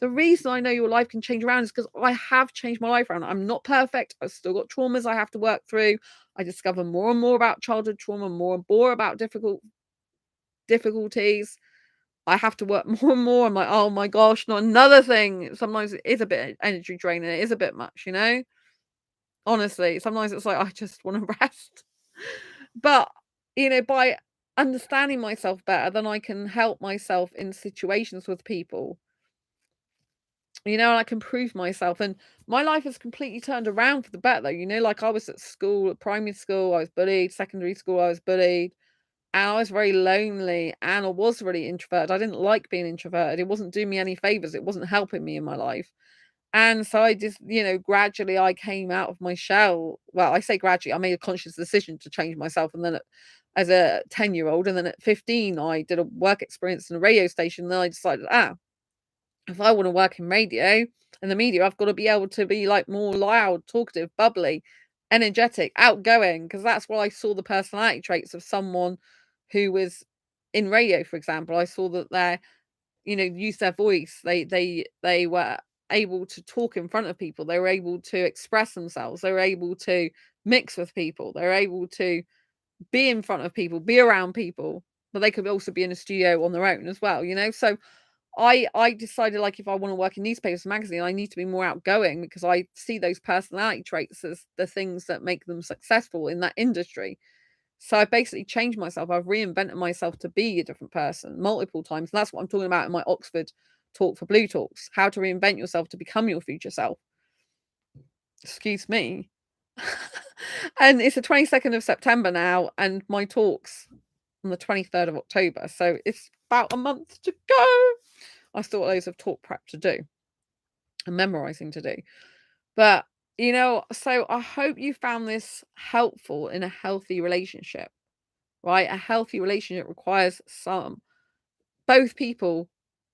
The reason I know your life can change around is because I have changed my life around. I'm not perfect. I've still got traumas I have to work through. I discover more and more about childhood trauma, more and more about difficulties. I have to work more and more. I'm like, oh my gosh, not another thing. Sometimes it is a bit energy draining. It is a bit much. Honestly, sometimes it's like I just want to rest. But by understanding myself better, then I can help myself in situations with people. And I can prove myself. And my life has completely turned around for the better, though. Like I was at school, at primary school, I was bullied. Secondary school, I was bullied. And I was very lonely and I was really introverted. I didn't like being introverted. It wasn't doing me any favors. It wasn't helping me in my life. And so I just, gradually I came out of my shell. Well, I say gradually, I made a conscious decision to change myself. And then as a 10-year-old, and then at 15, I did a work experience in a radio station. And then I decided, if I want to work in radio and the media, I've got to be able to be like more loud, talkative, bubbly, energetic, outgoing, because that's what I saw the personality traits of someone who was in radio, for example. I saw that use their voice. They were able to talk in front of people. They were able to express themselves. They were able to mix with people. They were able to be in front of people, be around people, but they could also be in a studio on their own as well. So I decided, like, if I want to work in newspapers and magazine, I need to be more outgoing because I see those personality traits as the things that make them successful in that industry. So I basically changed myself. I've reinvented myself to be a different person multiple times. And that's what I'm talking about in my Oxford talk for Blue Talks, how to reinvent yourself to become your future self. Excuse me. And it's the 22nd of September now, and my talk's on the 23rd of October. So it's about a month to go. I still got loads of talk prep to do and memorizing to do. But, so I hope you found this helpful in a healthy relationship, right? A healthy relationship requires both people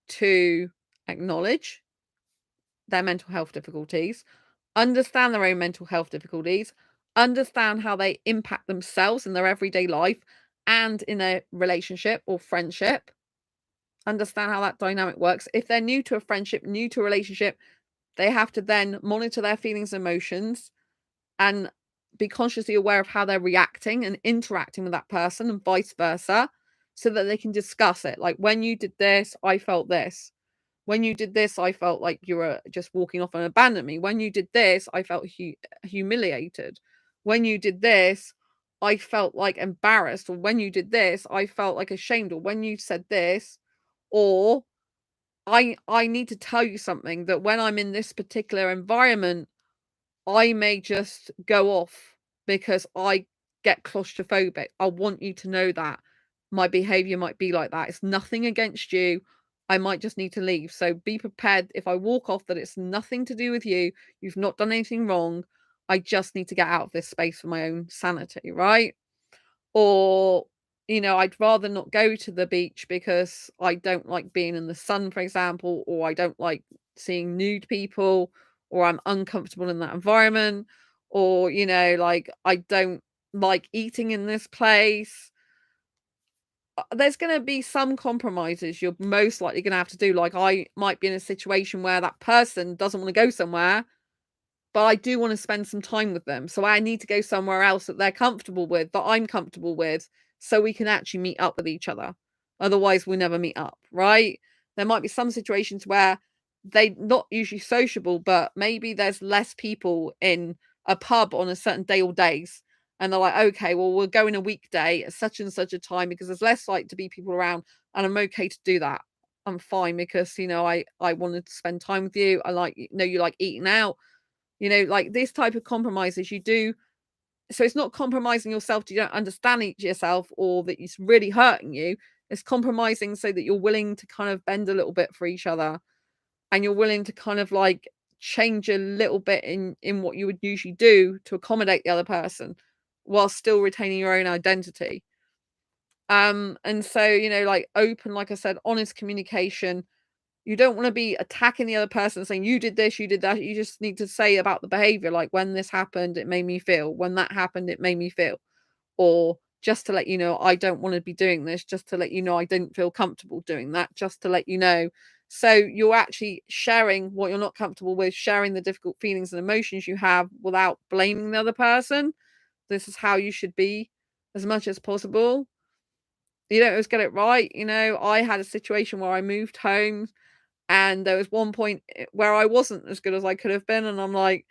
to acknowledge their mental health difficulties, understand their own mental health difficulties, understand how they impact themselves in their everyday life and in a relationship or friendship. Understand how that dynamic works. If they're new to a friendship, new to a relationship, they have to then monitor their feelings and emotions and be consciously aware of how they're reacting and interacting with that person and vice versa, so that they can discuss it. Like, when you did this, I felt this. When you did this, I felt like you were just walking off and abandoned me. When you did this, I felt humiliated. When you did this, I felt like embarrassed. Or when you did this, I felt like ashamed. Or when you said this, or I need to tell you something, that when I'm in this particular environment, I may just go off because I get claustrophobic. I want you to know that my behavior might be like that. It's nothing against you. I might just need to leave. So be prepared if I walk off, that it's nothing to do with you. You've not done anything wrong. I just need to get out of this space for my own sanity, right? Or, I'd rather not go to the beach because I don't like being in the sun, for example, or I don't like seeing nude people, or I'm uncomfortable in that environment, or, like, I don't like eating in this place. there's gonna be some compromises you're most likely gonna have to do. Like, I might be in a situation where that person doesn't wanna go somewhere, but I do wanna spend some time with them. So I need to go somewhere else that they're comfortable with, that I'm comfortable with, so we can actually meet up with each other. Otherwise, we'll never meet up, right? There might be some situations where they not usually sociable, but maybe there's less people in a pub on a certain day or days. And they're like, okay, well, we'll go in a weekday at such and such a time because there's less likely to be people around, and I'm okay to do that. I'm fine because I wanted to spend time with you. I like know you like eating out, like this type of compromises you do. So it's not compromising yourself to you don't understand yourself or that it's really hurting you. It's compromising so that you're willing to kind of bend a little bit for each other, and you're willing to kind of like change a little bit in what you would usually do to accommodate the other person while still retaining your own identity. And so, like open, like I said, honest communication. You don't want to be attacking the other person saying you did this, you did that. You just need to say about the behavior, like when this happened, it made me feel. When that happened, it made me feel. Or just to let you know, I don't want to be doing this, just to let you know I didn't feel comfortable doing that, just to let you know. So you're actually sharing what you're not comfortable with, sharing the difficult feelings and emotions you have without blaming the other person. This is how you should be as much as possible. You don't always get it right. I had a situation where I moved home and there was one point where I wasn't as good as I could have been, and I'm like,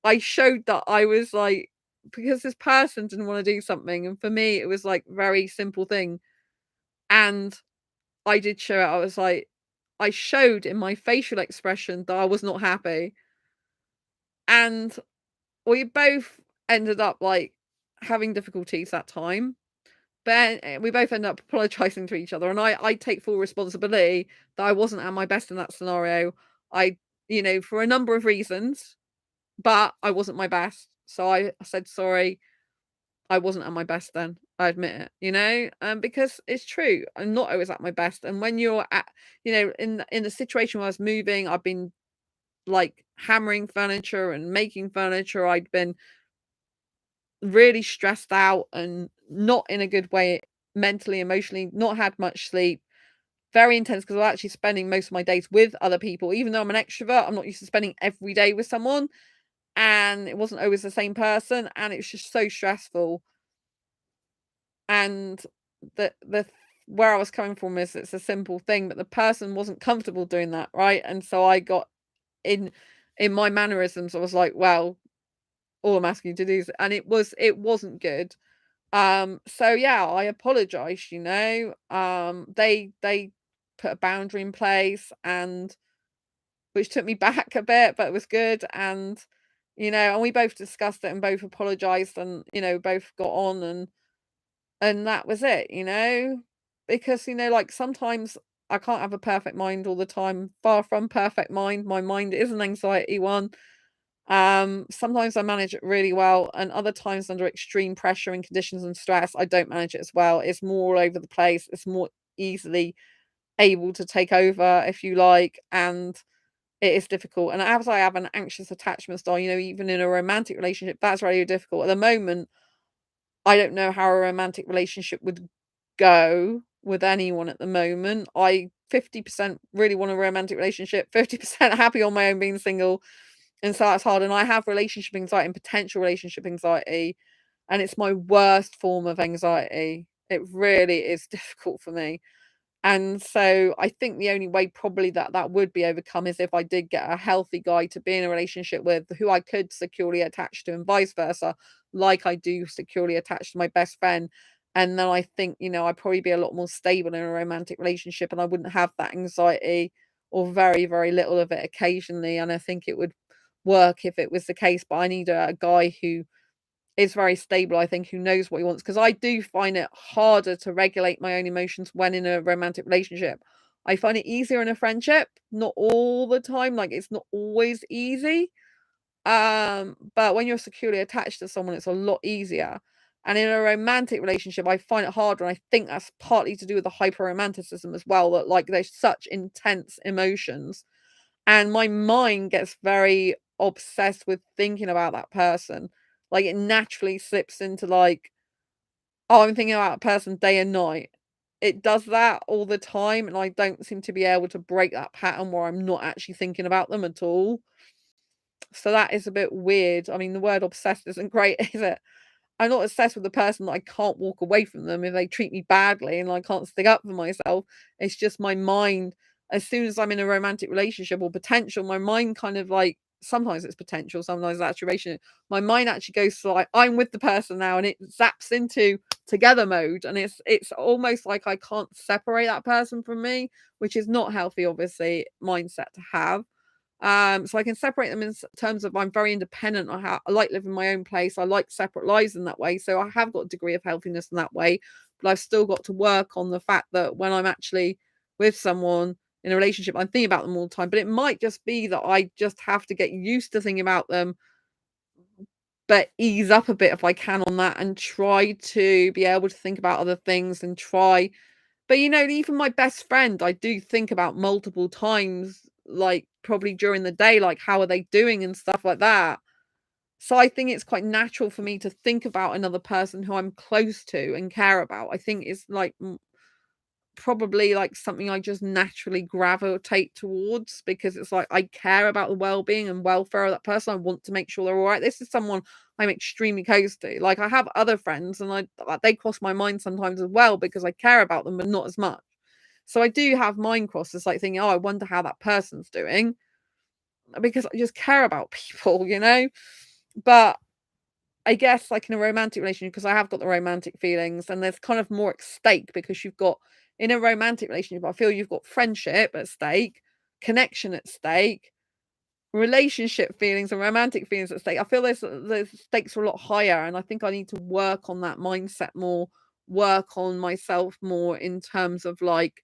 I showed that I was like, because this person didn't want to do something, and for me it was like very simple thing, and I did show it. I was like, I showed in my facial expression that I was not happy, and we both ended up like having difficulties that time. But we both ended up apologizing to each other, and I take full responsibility that I wasn't at my best in that scenario. I, for a number of reasons, but I wasn't my best. So I said sorry. I wasn't at my best then. I admit it, because it's true. I'm not always at my best. And when you're at, in the situation where I was moving, I've been like hammering furniture and making furniture. I'd been really stressed out and not in a good way, mentally, emotionally, not had much sleep. Very intense because I'm actually spending most of my days with other people. Even though I'm an extrovert, I'm not used to spending every day with someone. And it wasn't always the same person. And it was just so stressful. And the where I was coming from is it's a simple thing, but the person wasn't comfortable doing that, right? And so I got in my mannerisms, I was like, well, all I'm asking you to do is, and it wasn't good. So yeah, I apologized, they put a boundary in place, and which took me back a bit, but it was good. And we both discussed it and both apologized, and both got on, and that was it. Because like sometimes I can't have a perfect mind all the time. Far from perfect mind. My mind is an anxiety one. Sometimes I manage it really well, and other times under extreme pressure and conditions and stress, I don't manage it as well. It's more all over the place. It's more easily able to take over, if you like, and it is difficult. And as I have an anxious attachment style, even in a romantic relationship, that's really difficult. At the moment, I don't know how a romantic relationship would go with anyone at the moment. I 50% really want a romantic relationship, 50% happy on my own being single. And so that's hard. And I have relationship anxiety and potential relationship anxiety. And it's my worst form of anxiety. It really is difficult for me. And so I think the only way probably that would be overcome is if I did get a healthy guy to be in a relationship with who I could securely attach to, and vice versa, like I do securely attach to my best friend. And then I think, I'd probably be a lot more stable in a romantic relationship, and I wouldn't have that anxiety, or very, very little of it occasionally. And I think it would work if it was the case. But I need a guy who is very stable, I think, who knows what he wants, because I do find it harder to regulate my own emotions when in a romantic relationship. I find it easier in a friendship, not all the time, like, it's not always easy, but when you're securely attached to someone, it's a lot easier, and in a romantic relationship, I find it harder, and I think that's partly to do with the hyper-romanticism as well, that, like, there's such intense emotions, and my mind gets very obsessed with thinking about that person. Like, it naturally slips into, like, "Oh, I'm thinking about a person day and night." it does that all the time, and I don't seem to be able to break that pattern where I'm not actually thinking about them at all. So that is a bit weird. I mean, the word obsessed isn't great, is it? I'm not obsessed with the person that I can't walk away from them if they treat me badly and I can't stick up for myself. It's just my mind, as soon as I'm in a romantic relationship or potential, my mind kind of like, sometimes it's potential, sometimes it's actuation. My mind actually goes to like, I'm with the person now, and it zaps into together mode. And it's almost like I can't separate that person from me, which is not healthy, obviously, mindset to have. So I can separate them in terms of I'm very independent. I like living my own place. I like separate lives in that way. So I have got a degree of healthiness in that way, but I've still got to work on the fact that when I'm actually with someone in a relationship, I'm thinking about them all the time. But it might just be that I just have to get used to thinking about them, but ease up a bit if I can on that, and try to be able to think about other things and try. But, even my best friend, I do think about multiple times, like, probably during the day, like, how are they doing and stuff like that. So I think it's quite natural for me to think about another person who I'm close to and care about. I think it's, like, probably, like, something I just naturally gravitate towards, because it's like I care about the well-being and welfare of that person. I want to make sure they're all right. This is someone I'm extremely close to. Like, I have other friends, and they cross my mind sometimes as well, because I care about them, but not as much. So I do have mind crosses, like thinking, "Oh, I wonder how that person's doing," because I just care about people, you know? But I guess, like, in a romantic relationship, because I have got the romantic feelings, and there's kind of more at stake, because you've got, in a romantic relationship, I feel you've got friendship at stake, connection at stake, relationship feelings and romantic feelings at stake. I feel those stakes are a lot higher, and I think I need to work on that mindset more, work on myself more in terms of, like,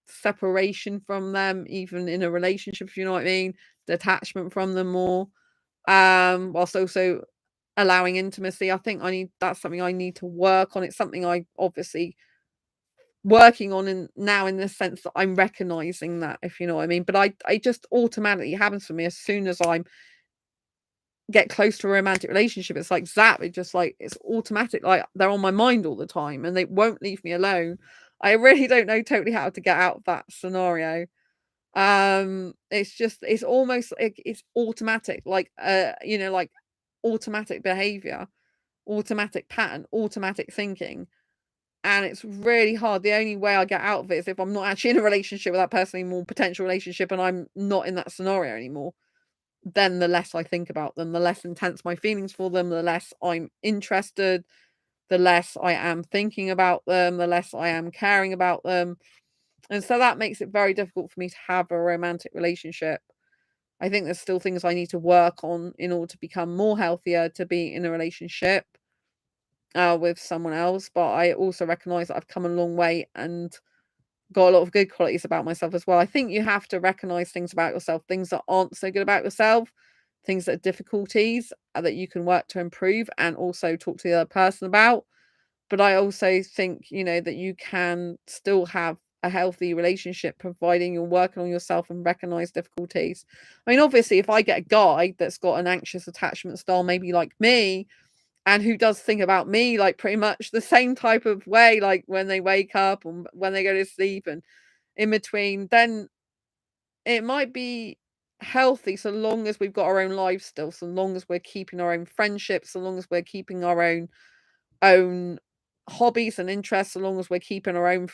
separation from them, even in a relationship, if you know what I mean, detachment from them more, whilst also allowing intimacy. I think that's something I need to work on. It's something I obviously working on in the sense that I'm recognizing that, if you know what I mean. But I just automatically happens for me as soon as I'm get close to a romantic relationship. It's like zap, it just like it's automatic, like they're on my mind all the time and they won't leave me alone. I really don't know totally how to get out of that scenario. It's almost like it's automatic, like like automatic behavior, automatic pattern, automatic thinking. And it's really hard. The only way I get out of it is if I'm not actually in a relationship with that person anymore, potential relationship, and I'm not in that scenario anymore. Then the less I think about them, the less intense my feelings for them, the less I'm interested, the less I am thinking about them, the less I am caring about them. And so that makes it very difficult for me to have a romantic relationship. I think there's still things I need to work on in order to become more healthier to be in a relationship with someone else. But I also recognize that I've come a long way and got a lot of good qualities about myself as well. I think you have to recognize things about yourself, things that aren't so good about yourself, things that are difficulties that you can work to improve and also talk to the other person about. But I also think, that you can still have a healthy relationship providing you're working on yourself and recognize difficulties. I mean, obviously, if I get a guy that's got an anxious attachment style, maybe like me, and who does think about me like pretty much the same type of way, like when they wake up and when they go to sleep and in between, then it might be healthy so long as we've got our own lives still, so long as we're keeping our own friendships, so long as we're keeping our own hobbies and interests, so long as we're keeping our own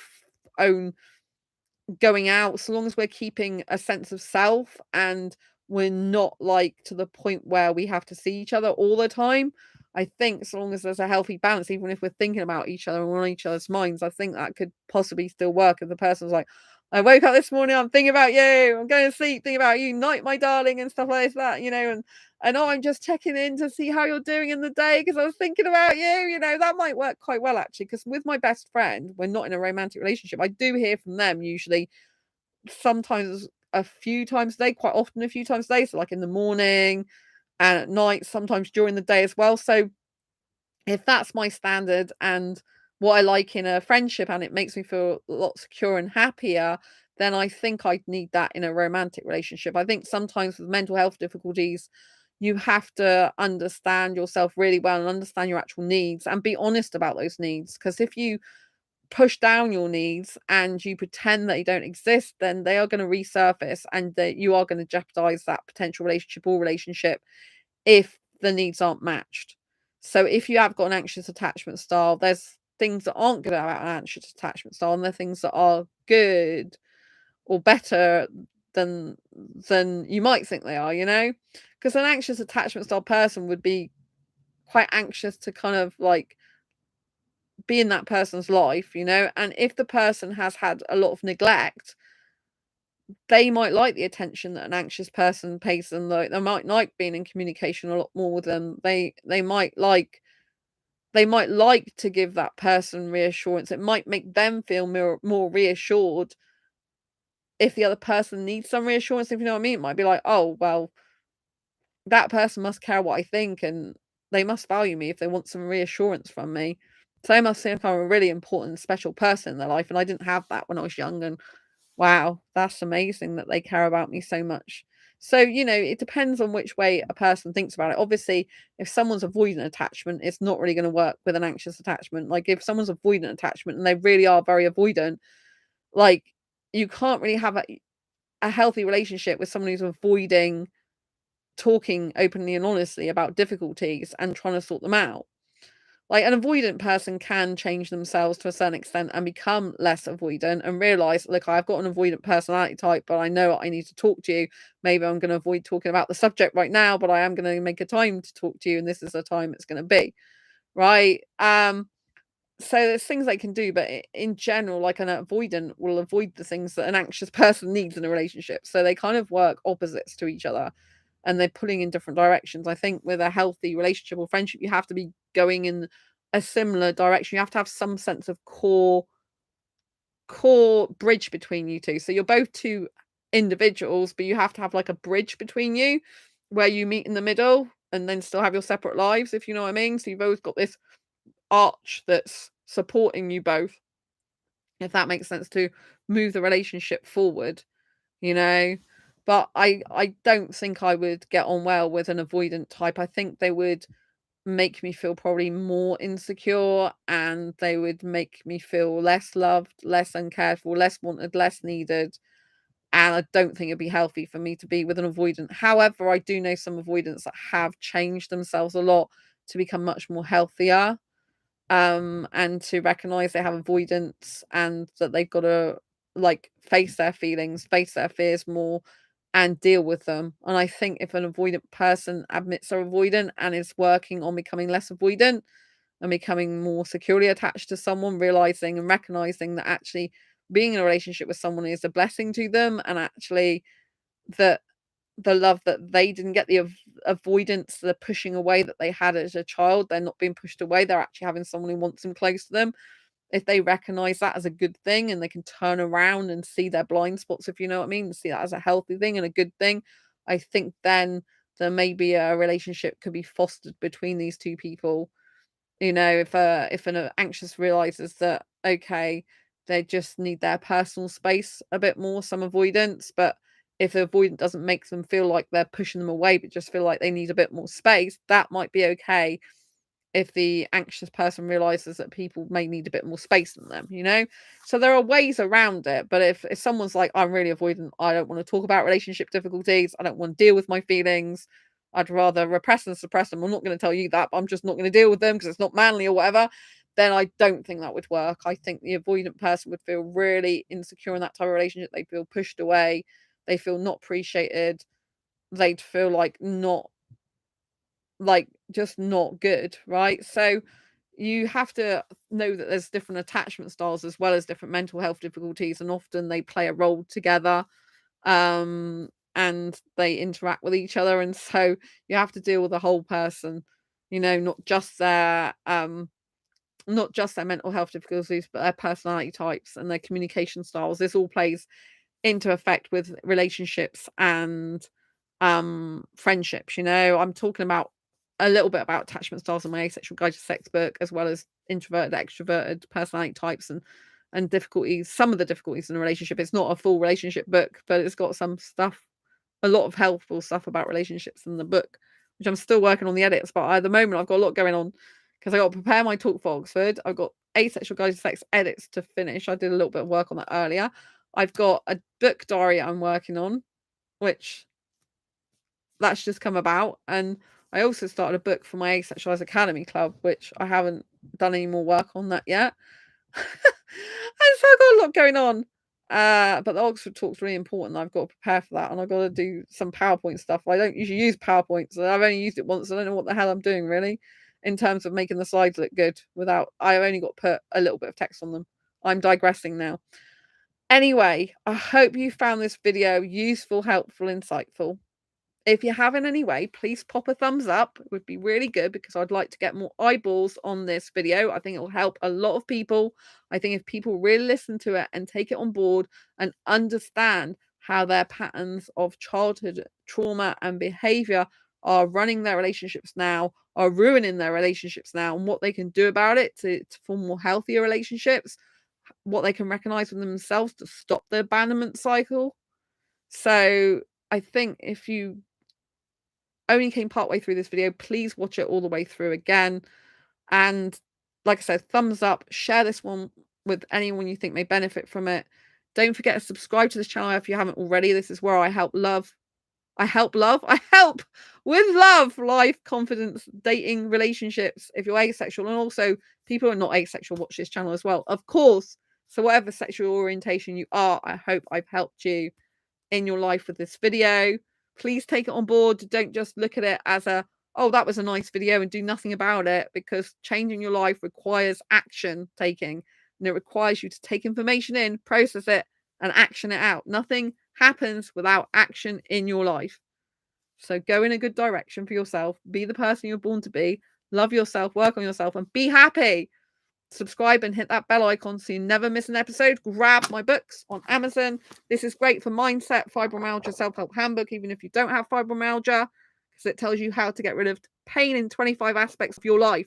going out, so long as we're keeping a sense of self and we're not like to the point where we have to see each other all the time. I think so long as there's a healthy balance, even if we're thinking about each other and we're on each other's minds, I think that could possibly still work if the person's like, I woke up this morning, I'm thinking about you, I'm going to sleep, thinking about you, night, my darling, and stuff like that, and oh, I'm just checking in to see how you're doing in the day because I was thinking about you, that might work quite well actually. Because with my best friend, we're not in a romantic relationship. I do hear from them usually, sometimes a few times a day, quite often a few times a day. So like in the morning and at night, sometimes during the day as well. So if that's my standard and what I like in a friendship and it makes me feel a lot secure and happier, then I think I'd need that in a romantic relationship. I think sometimes with mental health difficulties, you have to understand yourself really well and understand your actual needs and be honest about those needs. Because if you push down your needs and you pretend that you don't exist, then they are going to resurface and that you are going to jeopardize that potential relationship or relationship if the needs aren't matched. So if you have got an anxious attachment style, there's things that aren't good about an anxious attachment style, and there are things that are good or better than you might think they are, you know? Because an anxious attachment style person would be quite anxious to kind of like be in that person's life, you know? And if the person has had a lot of neglect, they might like the attention that an anxious person pays them. Like they might like being in communication a lot more with them. They might like to give that person reassurance. It might make them feel more reassured if the other person needs some reassurance, if you know what I mean. It might be like, oh well, that person must care what I think and they must value me if they want some reassurance from me. So they must think I'm a really important, special person in their life. And I didn't have that when I was young. And wow, that's amazing that they care about me so much. So, you know, it depends on which way a person thinks about it. Obviously, if someone's avoiding attachment, it's not really going to work with an anxious attachment. Like if someone's avoiding attachment and they really are very avoidant, like you can't really have a healthy relationship with someone who's avoiding talking openly and honestly about difficulties and trying to sort them out. Like an avoidant person can change themselves to a certain extent and become less avoidant and realize, look, I've got an avoidant personality type, but I know I need to talk to you. Maybe I'm going to avoid talking about the subject right now, but I am going to make a time to talk to you, and this is the time it's going to be, right? So there's things they can do, but in general, like an avoidant will avoid the things that an anxious person needs in a relationship. So they kind of work opposites to each other and they're pulling in different directions. I think with a healthy relationship or friendship, you have to be going in a similar direction. You have to have some sense of core bridge between you two. So you're both two individuals, but you have to have like a bridge between you where you meet in the middle and then still have your separate lives, if you know what I mean. So you've both got this arch that's supporting you both, if that makes sense, to move the relationship forward, you know. But I don't think I would get on well with an avoidant type. I think they would make me feel probably more insecure and they would make me feel less loved, less uncared for, less wanted, less needed. And I don't think it'd be healthy for me to be with an avoidant. However, I do know some avoidants that have changed themselves a lot to become much more healthier, and to recognize they have avoidance and that they've got to like face their feelings, face their fears more and deal with them. And I think if an avoidant person admits they're avoidant and is working on becoming less avoidant and becoming more securely attached to someone, realizing and recognizing that actually being in a relationship with someone is a blessing to them, and actually that the love that they didn't get, the avoidance, the pushing away that they had as a child, they're not being pushed away. They're actually having someone who wants them close to them. If they recognize that as a good thing and they can turn around and see their blind spots, if you know what I mean, see that as a healthy thing and a good thing, I think then there may be a relationship could be fostered between these two people. You know, if an anxious realizes that okay, they just need their personal space a bit more, some avoidance, but if the avoidant doesn't make them feel like they're pushing them away, but just feel like they need a bit more space, that might be okay if the anxious person realizes that people may need a bit more space than them, you know? So there are ways around it, but if someone's like, I'm really avoidant, I don't want to talk about relationship difficulties, I don't want to deal with my feelings, I'd rather repress and suppress them. I'm not going to tell you that, but I'm just not going to deal with them because it's not manly or whatever. Then I don't think that would work. I think the avoidant person would feel really insecure in that type of relationship. They feel pushed away. They feel not appreciated. They'd feel like not like just not good, right? So you have to know that there's different attachment styles as well as different mental health difficulties, and often they play a role together, and they interact with each other, and so you have to deal with the whole person, you know, not just their mental health difficulties, but their personality types and their communication styles. This all plays into effect with relationships and friendships. You know, I'm talking about a little bit about attachment styles in my Asexual Guide to Sex book, as well as introverted, extroverted personality types and difficulties, some of the difficulties in a relationship. It's not a full relationship book, but it's got some stuff, a lot of helpful stuff about relationships in the book, which I'm still working on the edits. But at the moment, I've got a lot going on because I got to prepare my talk for Oxford. I've got Asexual Guide to Sex Edits to finish. I did a little bit of work on that earlier. I've got a book diary I'm working on, which that's just come about. And I also started a book for my Asexualise Academy club, which I haven't done any more work on that yet. And so I've got a lot going on. But the Oxford talk's really important. I've got to prepare for that, and I've got to do some PowerPoint stuff. I don't usually use PowerPoint, so I've only used it once. I don't know what the hell I'm doing really, in terms of making the slides look good. I've only got to put a little bit of text on them. I'm digressing now. Anyway, I hope you found this video useful, helpful, insightful. If you have in any way, please pop a thumbs up. It would be really good because I'd like to get more eyeballs on this video. I think it will help a lot of people. I think if people really listen to it and take it on board and understand how their patterns of childhood trauma and behavior are running their relationships now, are ruining their relationships now, and what they can do about it to form more healthier relationships, what they can recognize with themselves to stop the abandonment cycle. So I think if you only came partway through this video, please watch it all the way through again. And like I said, thumbs up, share this one with anyone you think may benefit from it. Don't forget to subscribe to this channel if you haven't already. This is where I help with love, life, confidence, dating, relationships, if you're asexual, and also people who are not asexual watch this channel as well, of course. So whatever sexual orientation you are, I hope I've helped you in your life with this video. Please take it on board. Don't just look at it as oh, that was a nice video and do nothing about it, because changing your life requires action taking, and it requires you to take information in, process it, and action it out. Nothing happens without action in your life. So go in a good direction for yourself. Be the person you're born to be. Love yourself, work on yourself, and be happy. Subscribe and hit that bell icon so you never miss an episode. Grab my books on Amazon. This is great for mindset, fibromyalgia, self-help handbook, even if you don't have fibromyalgia, because it tells you how to get rid of pain in 25 aspects of your life.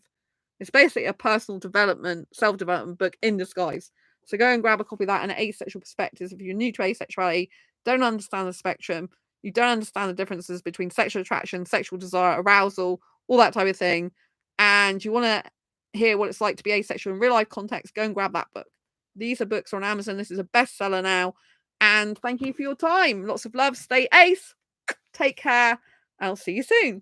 It's basically a personal development, self-development book in disguise. So go and grab a copy of that and asexual perspectives. If you're new to asexuality, don't understand the spectrum, you don't understand the differences between sexual attraction, sexual desire, arousal, all that type of thing, and you want to hear what it's like to be asexual in real life context, go and grab that book. These are books on Amazon. This is a bestseller now. And thank you for your time. Lots of love. Stay ace. Take care. I'll see you soon.